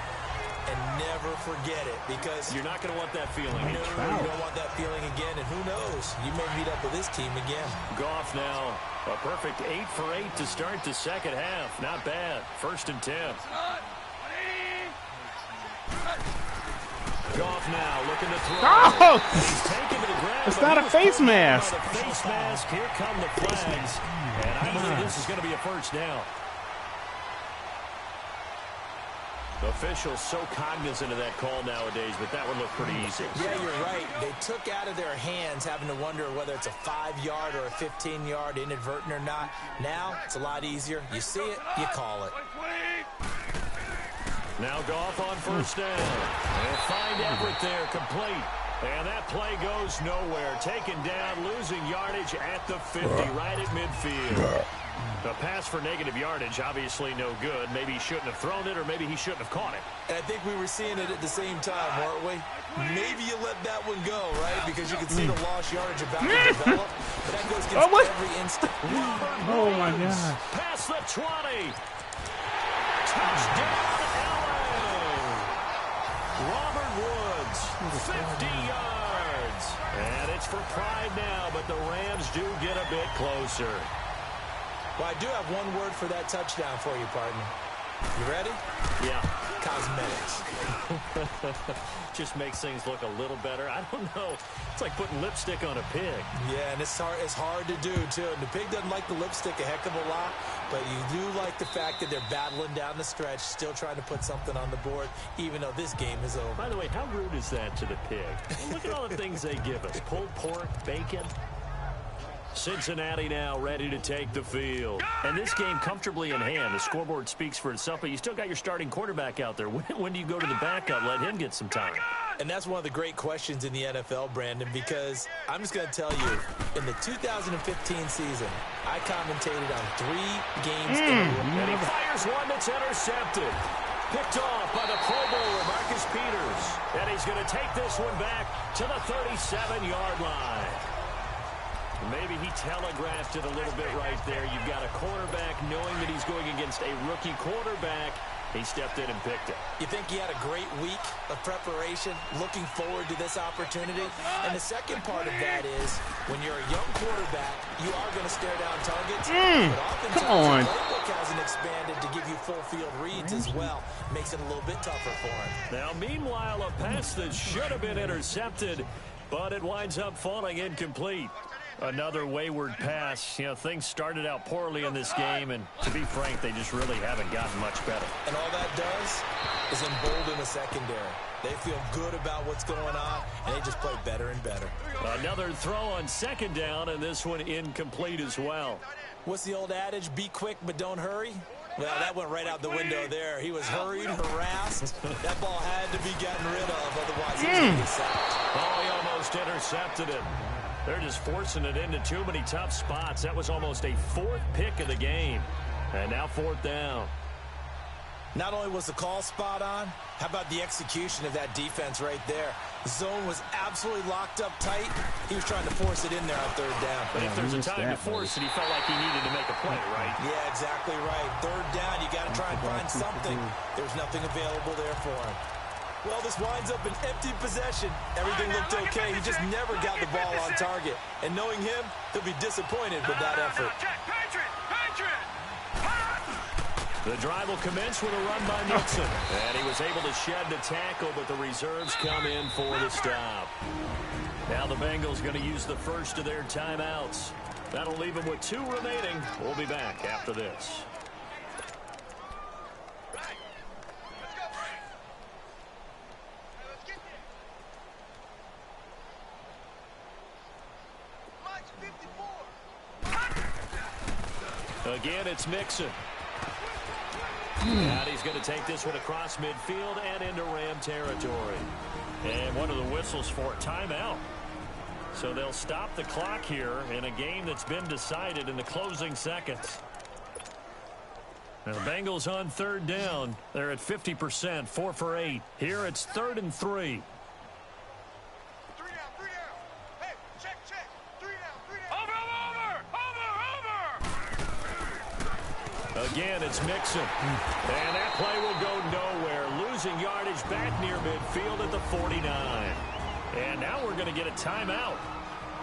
E: And never forget it, because
B: you're not going to want that feeling.
E: No, you don't want that feeling again, and who knows? You may meet up with this team again.
B: Goff now, a perfect 8 for 8 to start the second half. Not bad. 1st and 10. Goff now looking to throw.
G: Oh!
B: He's taken to the ground.
G: It's not a face mask.
B: Face mask. Here come the flags, and I believe this is going to be a first down. The officials so cognizant of that call nowadays, but that one looked pretty easy.
E: Yeah, you're right. They took out of their hands having to wonder whether it's a 5-yard or a 15-yard, inadvertent or not. Now, it's a lot easier. You see it, you call it.
B: Now Goff on first down. And find Everett there, complete. And that play goes nowhere. Taken down, losing yardage at the 50, right at midfield. The pass for negative yardage, obviously no good. Maybe he shouldn't have thrown it, or maybe he shouldn't have caught it.
E: And I think we were seeing it at the same time, weren't we? Maybe you let that one go, right? Because you can see the lost yardage about to develop. But that goes against every instinct.
G: Oh, my God.
B: Past the 20. Touchdown, LA! Robert Woods, 50 yards. And it's for pride now, but the Rams do get a bit closer.
E: Well, I do have one word for that touchdown for you, partner. You ready?
B: Yeah.
E: Cosmetics.
B: Just makes things look a little better. I don't know. It's like putting lipstick on a pig.
E: Yeah, and it's hard to do, too. And the pig doesn't like the lipstick a heck of a lot, but you do like the fact that they're battling down the stretch, still trying to put something on the board, even though this game is over.
B: By the way, how rude is that to the pig? Look at all the things they give us. Pulled pork, bacon. Cincinnati now ready to take the field. And this game comfortably in hand. The scoreboard speaks for itself, but you still got your starting quarterback out there. When do you go to the backup, let him get some time?
E: And that's one of the great questions in the NFL, Brandon, because I'm just going to tell you, in the 2015 season, I commentated on 3 games in a row.
B: And he fires one that's intercepted. Picked off by the Pro Bowler, Marcus Peters. And he's going to take this one back to the 37-yard line. Maybe he telegraphed it a little bit right there. You've got a quarterback knowing that he's going against a rookie quarterback. He stepped in and picked it.
E: You think he had a great week of preparation, looking forward to this opportunity? And the second part of that is, when you're a young quarterback, you are going to stare down targets. But oftentimes, the playbook hasn't expanded to give you full field reads as well. Makes it a little bit tougher for him.
B: Now, meanwhile, a pass that should have been intercepted, but it winds up falling incomplete. Another wayward pass. You know, things started out poorly in this game, and to be frank, they just really haven't gotten much better.
E: And all that does is embolden the secondary. They feel good about what's going on, and they just play better and better.
B: Another throw on second down, and this one incomplete as well.
E: What's the old adage? Be quick, but don't hurry? Well, that went right out the window there. He was hurried, harassed. That ball had to be gotten rid of, otherwise he was going to get sacked.
B: Oh, he almost intercepted it. They're just forcing it into too many tough spots. That was almost a 4th pick of the game. And now 4th down.
E: Not only was the call spot on, how about the execution of that defense right there? The zone was absolutely locked up tight. He was trying to force it in there on 3rd down.
B: But if there's a time to force it, he felt like he needed to make a play, right?
E: Yeah, exactly right. 3rd down, you got to try and find something. There's nothing available there for him. Well, this winds up an empty possession. Everything looked okay. He just never got the ball on target. And knowing him, he'll be disappointed with that effort.
B: The drive will commence with a run by Mixon. And he was able to shed the tackle, but the reserves come in for the stop. Now the Bengals going to use the first of their timeouts. That'll leave them with 2 remaining. We'll be back after this. Again, it's Mixon. And he's going to take this one across midfield and into Ram territory. And one of the whistles for a timeout. So they'll stop the clock here in a game that's been decided in the closing seconds. Now the Bengals on 3rd down. They're at 50%, 4 for 8. Here it's 3rd and 3. Again, it's Mixon. And that play will go nowhere. Losing yardage back near midfield at the 49. And now we're going to get a timeout.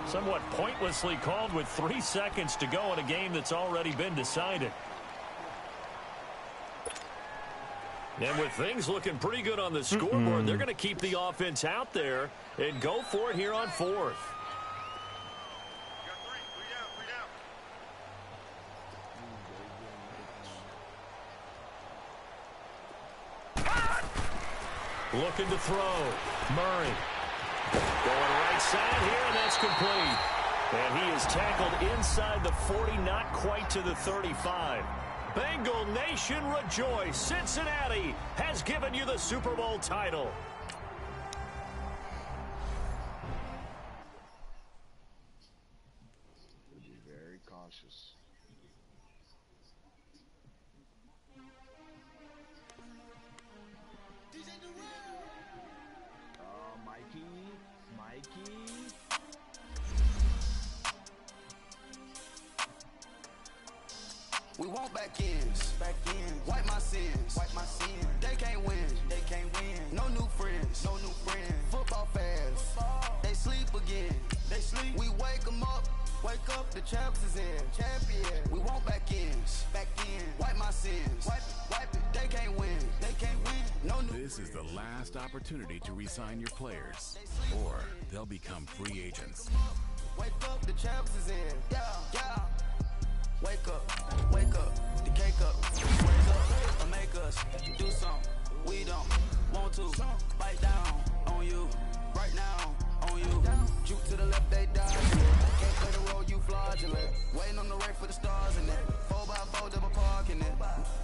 B: Somewhat pointlessly called with 3 seconds to go in a game that's already been decided. And with things looking pretty good on the scoreboard, they're going to keep the offense out there and go for it here on 4th. Looking to throw. Murray. Going right side here, and that's complete. And he is tackled inside the 40, not quite to the 35. Bengal Nation rejoice. Cincinnati has given you the Super Bowl title.
F: Be very cautious. Mikey.
I: We won't want back ends. Wipe my sins. They can't win. No new friends. Football fans. They sleep again. We wake them up. Wake up, the champs is in. Champion. We want back ends. Wipe my sins. Wipe it. They can't win. No new.
J: This is the last opportunity to re-sign your players, or they'll become free agents.
I: Wake up, the champs is in. Yeah. Wake up, the cake up. Wake up, or make us do something we don't want to. Bite down on you, right now on you. Juke to the left, they die. Can't play the role, you fraudulent. Waiting on the rain for the stars in it. 4x4 double parking it.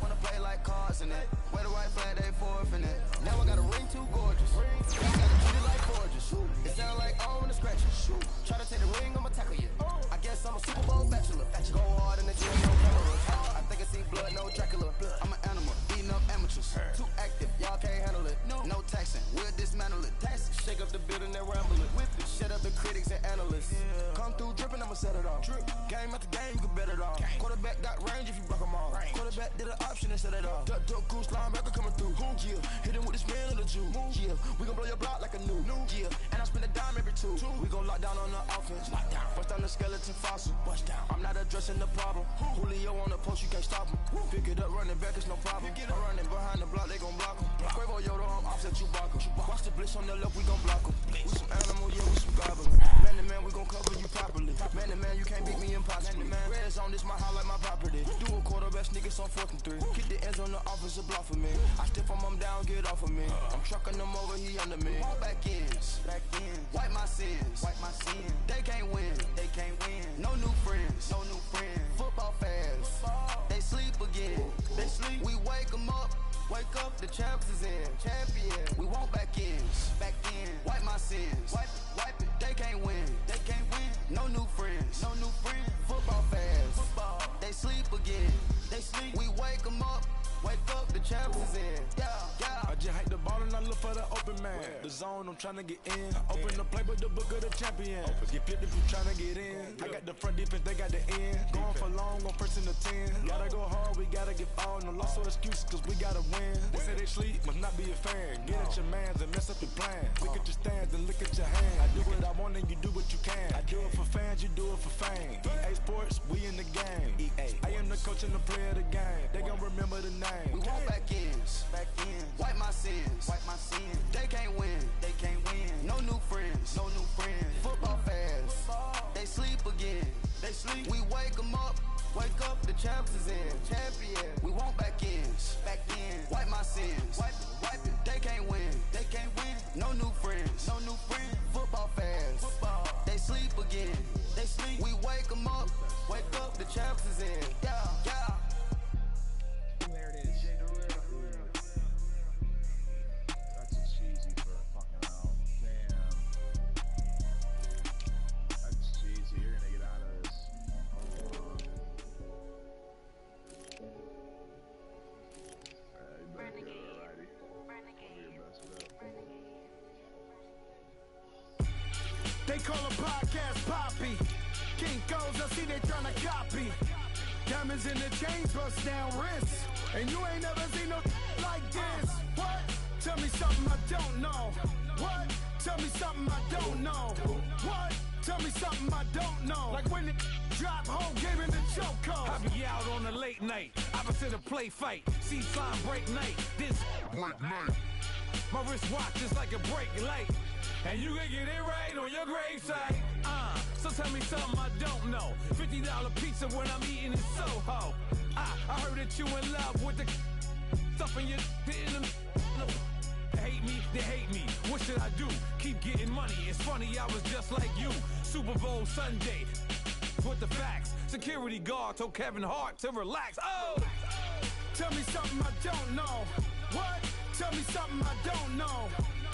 I: Wanna play like cars in it. Wear the white flag, they forfeit it. Now I got a ring too gorgeous. Now I gotta treat it like gorgeous. It sound like all in the scratches. Try to take the ring, I'ma tackle you. I guess I'm a Super Bowl bachelor. Go hard in the gym, no cameras. I think I see blood, no Dracula. I'm an animal, beating up amateurs. Too active, y'all can't handle it. No taxing, we'll dismantle it. Shake up the building and ramble it. Whip it, shut up the critics and analysts. Come through dripping, I'ma set it off. Game after game, you can bet it off. Quarterback got range if you block them off. Quarterback did an option and set it off. Duck, goose, linebacker coming through. Yeah, hit him with the spin of the Jew. Yeah, we gon' blow your block like a new. Yeah, and I spend a dime every two. We gon' lock down on the offense. Bust down the skeleton fossil. I'm not addressing the problem. Julio on the post, you can't stop him. Pick it up, running back, it's no problem. I'm running behind the block, they gon' block him. Quavo Yoda, I'm offset Chewbacca. Watch the blitz on the left, we gon' block him. We some animal, yeah, we some goblin. Man to man, we gon' cover you properly. Man to man, you can't beat me impossibly. Red zone, this my highlight, my property. Do a quarterback sneak, it's on 4th and 3. Kick the ends on the offensive block for me. I stiff him, I'm down, get off of me. I'm trucking them over, he under me. Back ends. Wipe my sins. They can't win. No new friends. Football fans. They sleep again. We wake them up. Wake up, the champs is in. Champion. We want back ends. Wipe my sins. Wipe it. They can't win. No new friends. Football fans. They sleep again. We wake them up. Wake up, the champs is in. Yeah.
H: I just hike the ball and I look for the open man. The zone, I'm tryna get in. Open the playbook, the book of the champion. Get flipped if you tryna get in. I got the front defense, they got the end. Going for long, on 1st and 10. Gotta go hard, we gotta give all. No loss or excuse, cause we gotta win. They say they sleep, must not be a fan. Get at your mans and mess up your plan. Look at your stands and look at your hand. I do what I want and you do what you can. I do it for fans, you do it for fame. EA Sports, we in the game. I am the coach and the player of the game. They gon' remember the name.
I: We want back ends. Wipe my sins. They can't win. No new friends. Football fans. They sleep again. We wake them up. Wake up, the champs is in. Champion. We want back ends. Wipe my sins. Wipe it. They can't win. No new friends. Football fans. They sleep again. We wake them up. Wake up, the champs is in. Yeah.
F: There it is. That's a cheesy for a fucking out. Damn. That's cheesy. You're gonna get out of this. You better get it alrighty. Do your best with that.
C: They call a podcast Poppy. Kinkos, I see they tryna copy. Diamonds in the chains, bust down wrists. And you ain't never seen no like this. What? Tell me something I don't know. What? Tell me something I don't know. What? Tell me something I don't know. Like when it drop home, gave in the chokehold.
K: I be out on a late night, opposite a play fight. See slime break night, this break night. My wristwatch is like a brake light. And you can get it right on your gravesite. So tell me something I don't know. $50 pizza when I'm eating in Soho. I heard that you in love with the stuff in your hate me, they hate me. What should I do? Keep getting money. It's funny, I was just like you. Super Bowl Sunday. With the facts. Security guard told Kevin Hart to relax. Oh!
C: Tell me something I don't know. What? Tell me something I don't know.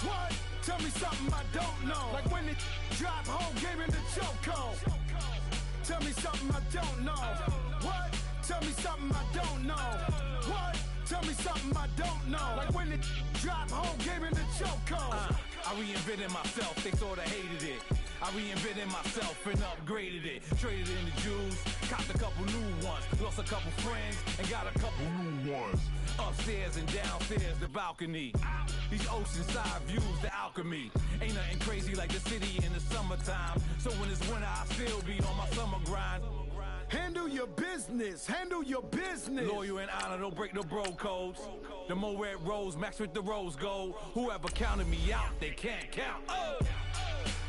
C: What? Tell me something I don't know. Like when it drop home, gave in the chokehold. Tell me something I don't know. What? Tell me something I don't know. What? Tell me something I don't know. Like when it drop home, gave in the chokehold.
K: I reinvented myself, they sorta hated it. I reinvented myself and upgraded it. Traded in the Jews, Copped a couple new ones, lost a couple friends, and got a couple new ones. Upstairs and downstairs, the balcony. These oceanside views, the alchemy. Ain't nothing crazy like the city in the summertime. So when it's winter, I still be on my summer grind.
C: Handle your business, handle your business.
K: Loyal and honor, don't break no bro codes. The more red rose, max with the rose gold. Whoever counted me out, they can't count. Oh!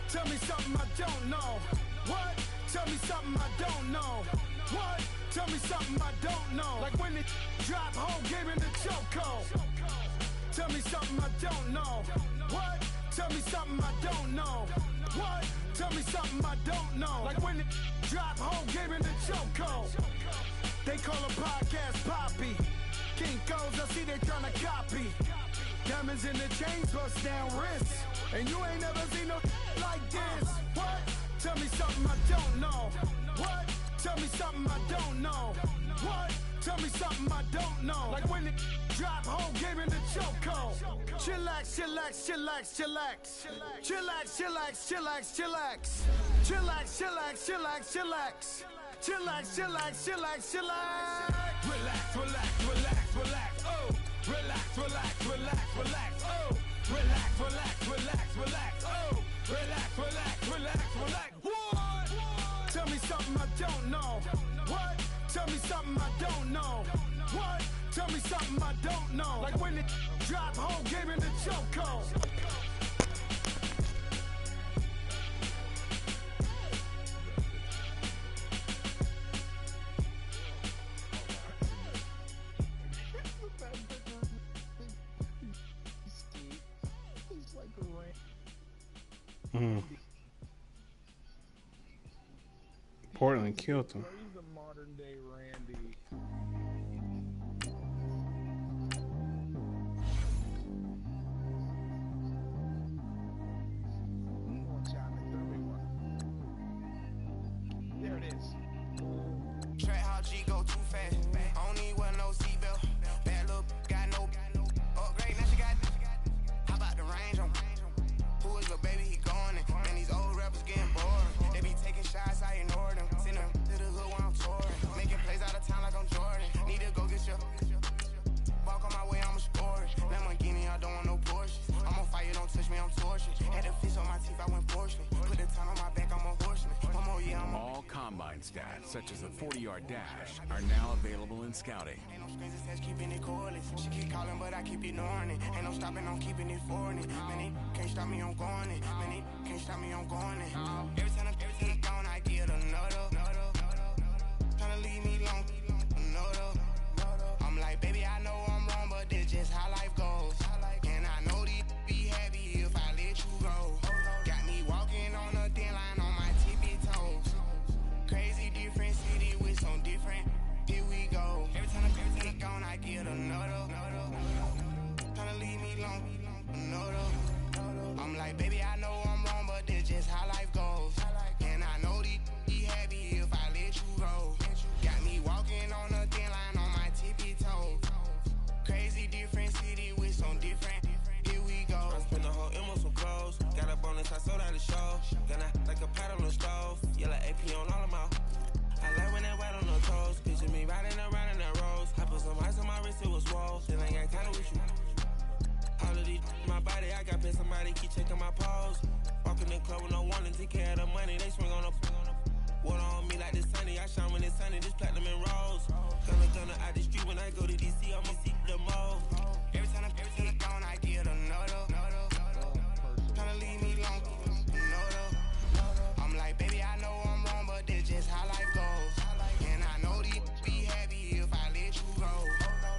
C: Tell me something I don't know. What? Tell me something I don't know. What? Tell me something I don't know. Like when it drop whole game in the chokehold. Tell me something I don't know. What? Tell me something I don't know. What? Tell me something I don't know. Like when it drop whole game in the chokehold. They call a podcast Poppy. Kinkos, I see they tryna copy. Diamonds in the chains, bust down wrists. And you ain't never seen no like this. What? Tell me something I don't know. What? Tell me something I don't know. What? Tell me something I don't know. Like when it drop whole game in the chokehold. Chillax, chillax, chillax, chillax. Chillax, chillax, chillax, chillax. Chillax, chillax, chillax, chillax. Chillax, chillax, chillax, chillax.
K: Relax, relax, relax, relax, oh. Relax, relax, relax, relax, oh. Relax, relax, relax, relax, oh. Relax, relax, relax, relax. What?
C: Tell me something I don't know. What? Tell me something I don't know. What? Tell me something I don't know. Like when it drop whole game in the chokehold.
G: Portland killed him.
F: He's a modern day Randy. There it is.
I: Track how G go too fast. I don't need one no seatbelt. Bad look, got no upgrade. Now she got. How about the range on? Who is the baby? He going in. Man, these old rappers getting bored. They be taking shots, I ignore them. Send them to the hood when I'm touring. Making plays out of town like I'm Jordan. Need to go get your. Walk on my way, I'ma score it. Lamborghini, I don't want no Porsche. I'm on fire, don't touch me, I'm tortured. Had the fish on my teeth, I went fortunate. Put the time on my back, I'm a horseman. One more year, I'm a.
J: All combine stats, such as the 40-yard dash, are now available in scouting.
I: Ain't no strings attached, keeping it cordless. She keep calling, but I keep ignoring it. Ain't no stopping, I'm keeping it foreign. Man, they can't stop me, I'm going it. Man, they can't stop me, I'm going it. Every time I'm gone, I get another. Tryna leave me long, another. I'm like, baby, I know I'm wrong, but this just how life goes. And I know these be happy if I let you go. Got me walking on a thin line on my tippy toes. Crazy different city with some different. Here we go. Every time I'm gone, I get another. Tryna leave me long, another. I'm like, baby, I know I'm wrong, but this just how life goes. And I know these be happy if I let you go. Got me walking on a thin line on my tippy toes. Crazy different city with some different. Here we go. I spent the whole M on some clothes. Got a bonus, I sold out the show. Gonna like a pot on the stove. Yellow AP on all of my. I like when that white on the toes. Picture me riding around in that rose. I put some ice on my wrist, it was swole. Then I got kinda with you. All of these my body, I got paid somebody keep checking my pose. Walking in the club with no warning, take care of the money. They swing on the water on me like the sunny. I shine when it's sunny, this platinum and rose. Gonna out the street when I go to DC, I'ma see the mall. Every time I'm gone, I get another. Tryna leave me long, another. I'm like, baby, I know I'm wrong, but this just how life goes. And I know these be happy if I let you go.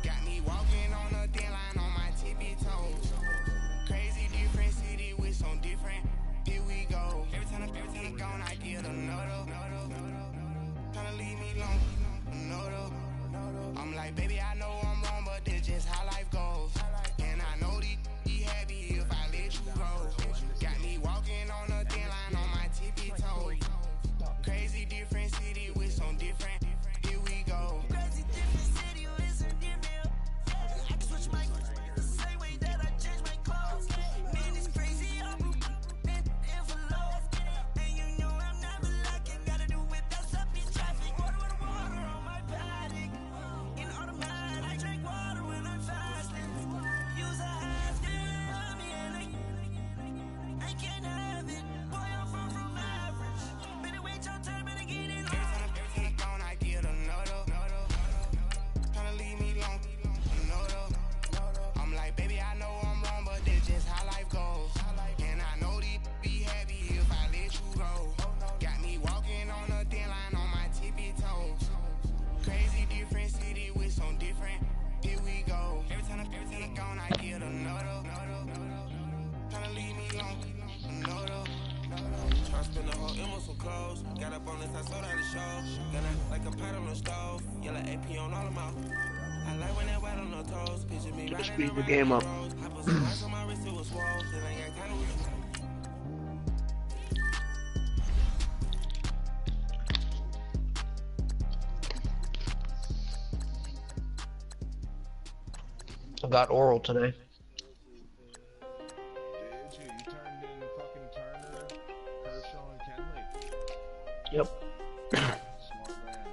I: Got me walking on a thin line on my tippy toes. Crazy different city with some different. Here we go. Every time I'm gone, I get another. Tryna leave me long, another. I'm like, baby, I know I'm wrong, but this just how life goes. And I know these be happy if I let you go. Got me walking on a thin line on my tippy toes. Crazy different city with some different. Here we go.
L: Crazy different city with some different. I can switch my the same way that I change my clothes. Man, it's crazy. I'm envelope. And you know I'm not lacking. Gotta do it, that's up in traffic.
M: them on some clothes. Got up on this, I sold out the show. Gonna like a pot on the stove. Yellow AP on all of my. I like when that white on the toes. Picture me riding
N: Speed the
M: around
N: game
M: the
N: up.
M: roads. I put some ice on my wrist, it was swole. Then I got kind of.
N: I got oral today.
F: Did you? You turned in fucking Turner, Kershaw, and Kenley.
N: Yep.
F: Smart man.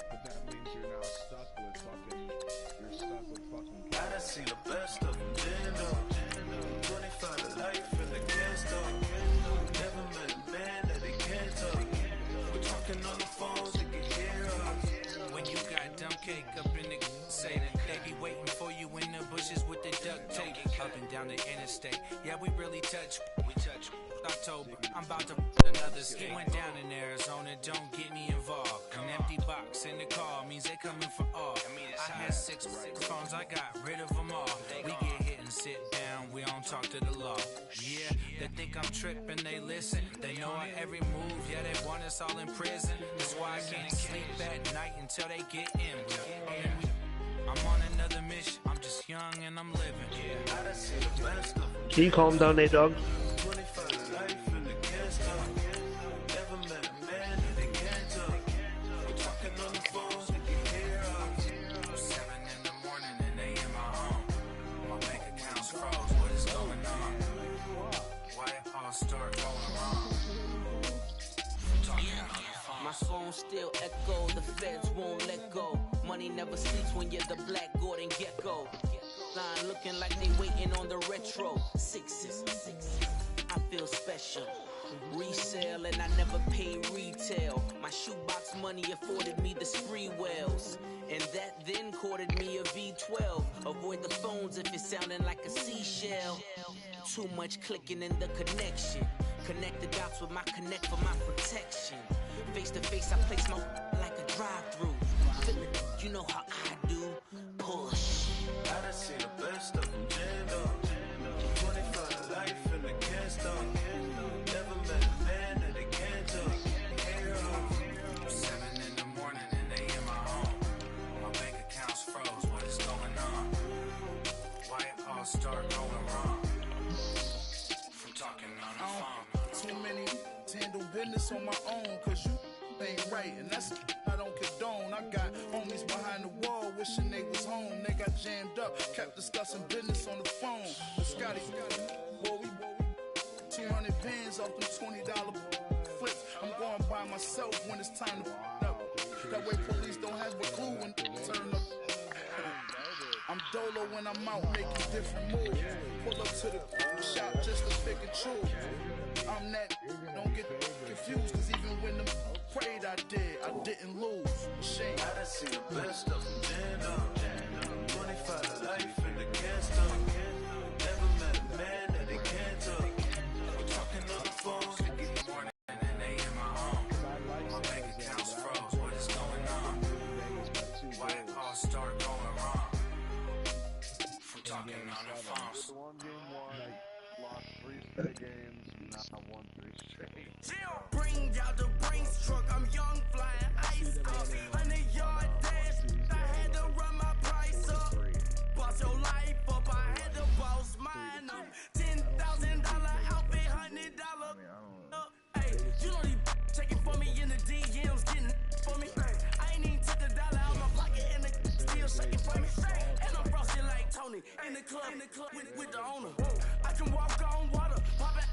F: But that means you're now stuck with fucking. You're stuck with fucking.
O: Gotta see the best of them. Gendo. 25 to life in the cast Never met a man that they can't talk. We're talking on the phones to get hear of.
A: When you got dumb cake up in the say that they be waiting for you in the bushes with the duct tape up and down the interstate. Yeah, we really touch. We touch. October, I'm about to another skate. Went down in Arizona, don't get me involved. An empty box in the car means they coming for all. I had 6 microphones, I got rid of them all. We get hit and sit down, we don't talk to the law. Yeah, they think I'm tripping, they listen. They know our every move, yeah, they want us all in prison. That's why I can't sleep at night until they get in. I'm on another mission, I'm just young and I'm living. Yeah.
N: Can you calm down, Nate Dogg?
I: My phone still echo, the feds won't let go. Money never sleeps when you're the Black Gordon Gecko. Line looking like they waiting on the retro. Sixes, I feel special. Resale and I never pay retail. My shoebox money afforded me the spree wells. And that then courted me a V12. Avoid the phones if it's sounding like a seashell. Too much clicking in the connection. Connect the dots with my connect for my protection. Face to face, I place my like a drive-through. You know how I do. Push.
O: I done seen the best of them. Gendo. 25 to life in the cast Never met a man that they can't talk.
A: 7 in the morning and they in my home. My bank account's froze. What is going on? Why it all start going wrong? From talking on the phone.
C: Too many handle business on my own, cause you ain't right, and that's I don't condone. I got homies behind the wall wishing they was home. They got jammed up, kept discussing business on the phone. But Scotty, boy, we 200 bands off them $20 flips. I'm going by myself when it's time to up. That way police don't have a clue when they turn up. I'm dolo when I'm out making different moves. Pull up to the shop just to pick and choose. I'm that, don't get confused, cause even when the prayed I didn't lose. Shame.
O: I done seen the best of them. Gendo. 25 to life in the cast Never met a man that they can't talk. We're talking on the phones to get morning and they in my home. My bank account's froze. What is going on? Why it all start going wrong? From talking on the phones.
F: One game won, lost 3 straight games, now won 3 straight.
L: Bring out the Brinks truck, I'm young, flying ice up. 100-yard dash, I had to run my price up. Boss your life up, I had to boss mine up. $10,000 outfit, $100 Hey, you know these checking for me in the DMs, getting for me. I ain't even took $1 out my pocket and the still shaking for me. And I'm frosty like Tony in the club with the owner. I can walk on water, pop it.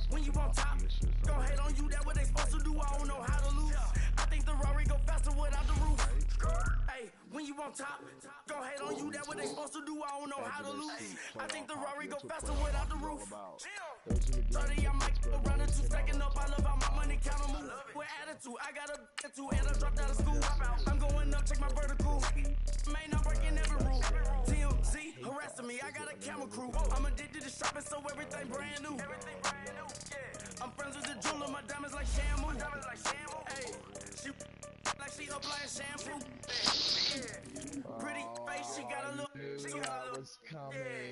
L: When you on top, gon' hate on you, that what they supposed to do, I don't know how to lose. I think the Rari go faster without the roof. Hey, when you on top, gon' hate on you, that what they supposed to do, I don't know how to lose. I think the Rari go faster without the roof. 30, I might go around the 2 stacking up, I love how my money count on move. With attitude, I got a attitude, and I dropped out of school. I'm going up, check my vertical. Man, I'm breaking every rule. TMZ harassing me, I got a camera crew. I'm addicted to shopping, so everything brand new. I'm friends with the jeweler, my diamonds like shampoo. Hey, she like she applying shampoo. Pretty face, she got a look.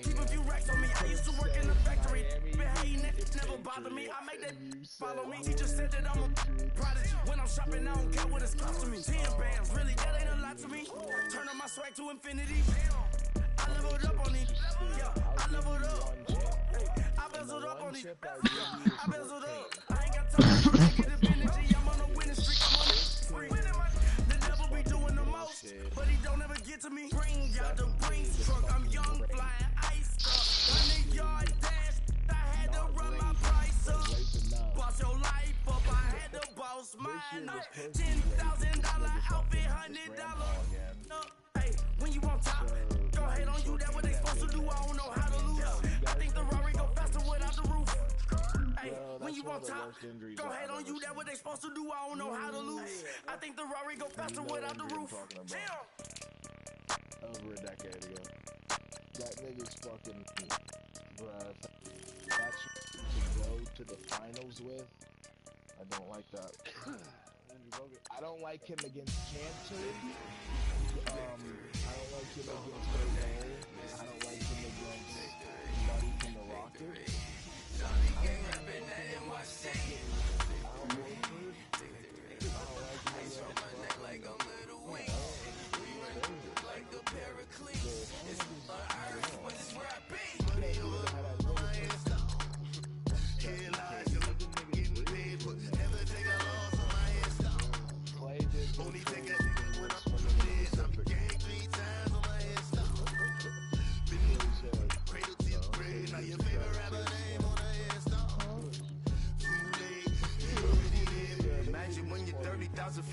L: Keep a few racks on me. I used to work in the factory. Been hating it, never bother me. I make that
C: Follow me, he just said that I'm a prodigy. When I'm shopping, I don't care what it's costing me. 10 bands, really, that ain't a lot to me. Turn on my swag to infinity. I leveled up on these. Yeah, I leveled up. I bezeled up on these. I bezeled up. I ain't got time for negative energy. I'm on a winning streak. I'm on this spree. The devil be doing the most, but he don't ever get to me. Bring out the Brinks truck. I'm young, flying ice truck. 100-yard dash. I had to run my price up. Boss your life up. I had to boss mine up. $10,000 outfit, $100. Hey, when you on top, go ahead on you. That what they supposed to do. I don't know how to lose. I think the Rari go faster without the roof. Hey, when you on top, go ahead on you. That what they supposed to do. I don't know how to lose. I think the Rari go faster without the roof.
P: Over a decade ago. That nigga's fucking, bruh. That's to go to the finals with. I don't like that. I don't like him against Cantor. I don't like him against Gobert. I don't like him against Buddy from the Rockets. I don't like him against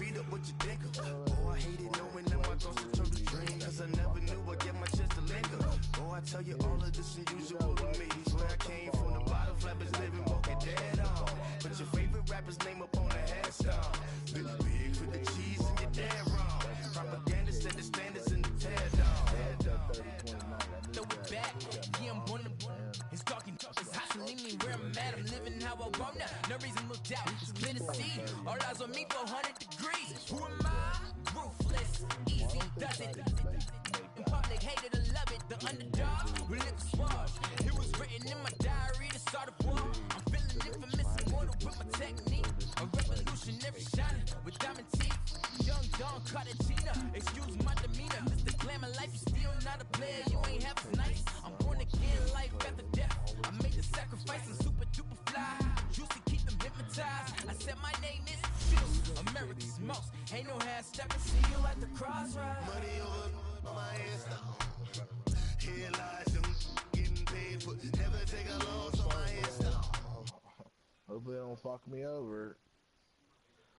C: feet up, what you think of? Oh, I hate it knowing that my thoughts will turn to dream. Cause I never knew I'd get my chance to linger. Oh, I tell you all of this unusual to me. Swear I came from the bottom, flappers living, walking dead on. Put your favorite rapper's name up on the headstone. Big for the cheese and you're dead wrong. Propaganda set the standards in the tear down.
Q: Throw it back, yeah, I'm on the it's talking, it's hustling me where I'm at. I'm living how I want now. No reason to doubt, it's clear to see. All eyes on me, 400 degrees. Who am I? Ruthless, easy does it. In public, hate it or love it. The underdog, we live squash. It was written in my diary to start a war. I'm feeling infamous, immortal with my technique. A revolutionary shining with diamond teeth. Young Don Cartagena, excuse my demeanor. Mr. Glamour life, you still not a player. You ain't half as nice. I'm born again, life after death. I made the sacrifice and super duper fly. Used to keep them hypnotized. I said my name is Juice, America's most. Ain't no half stepping. See you at the crossroads.
C: Money over my headstone. Here lies them getting paid for. Never take a loss on my headstone.
P: Hopefully they don't fuck me over.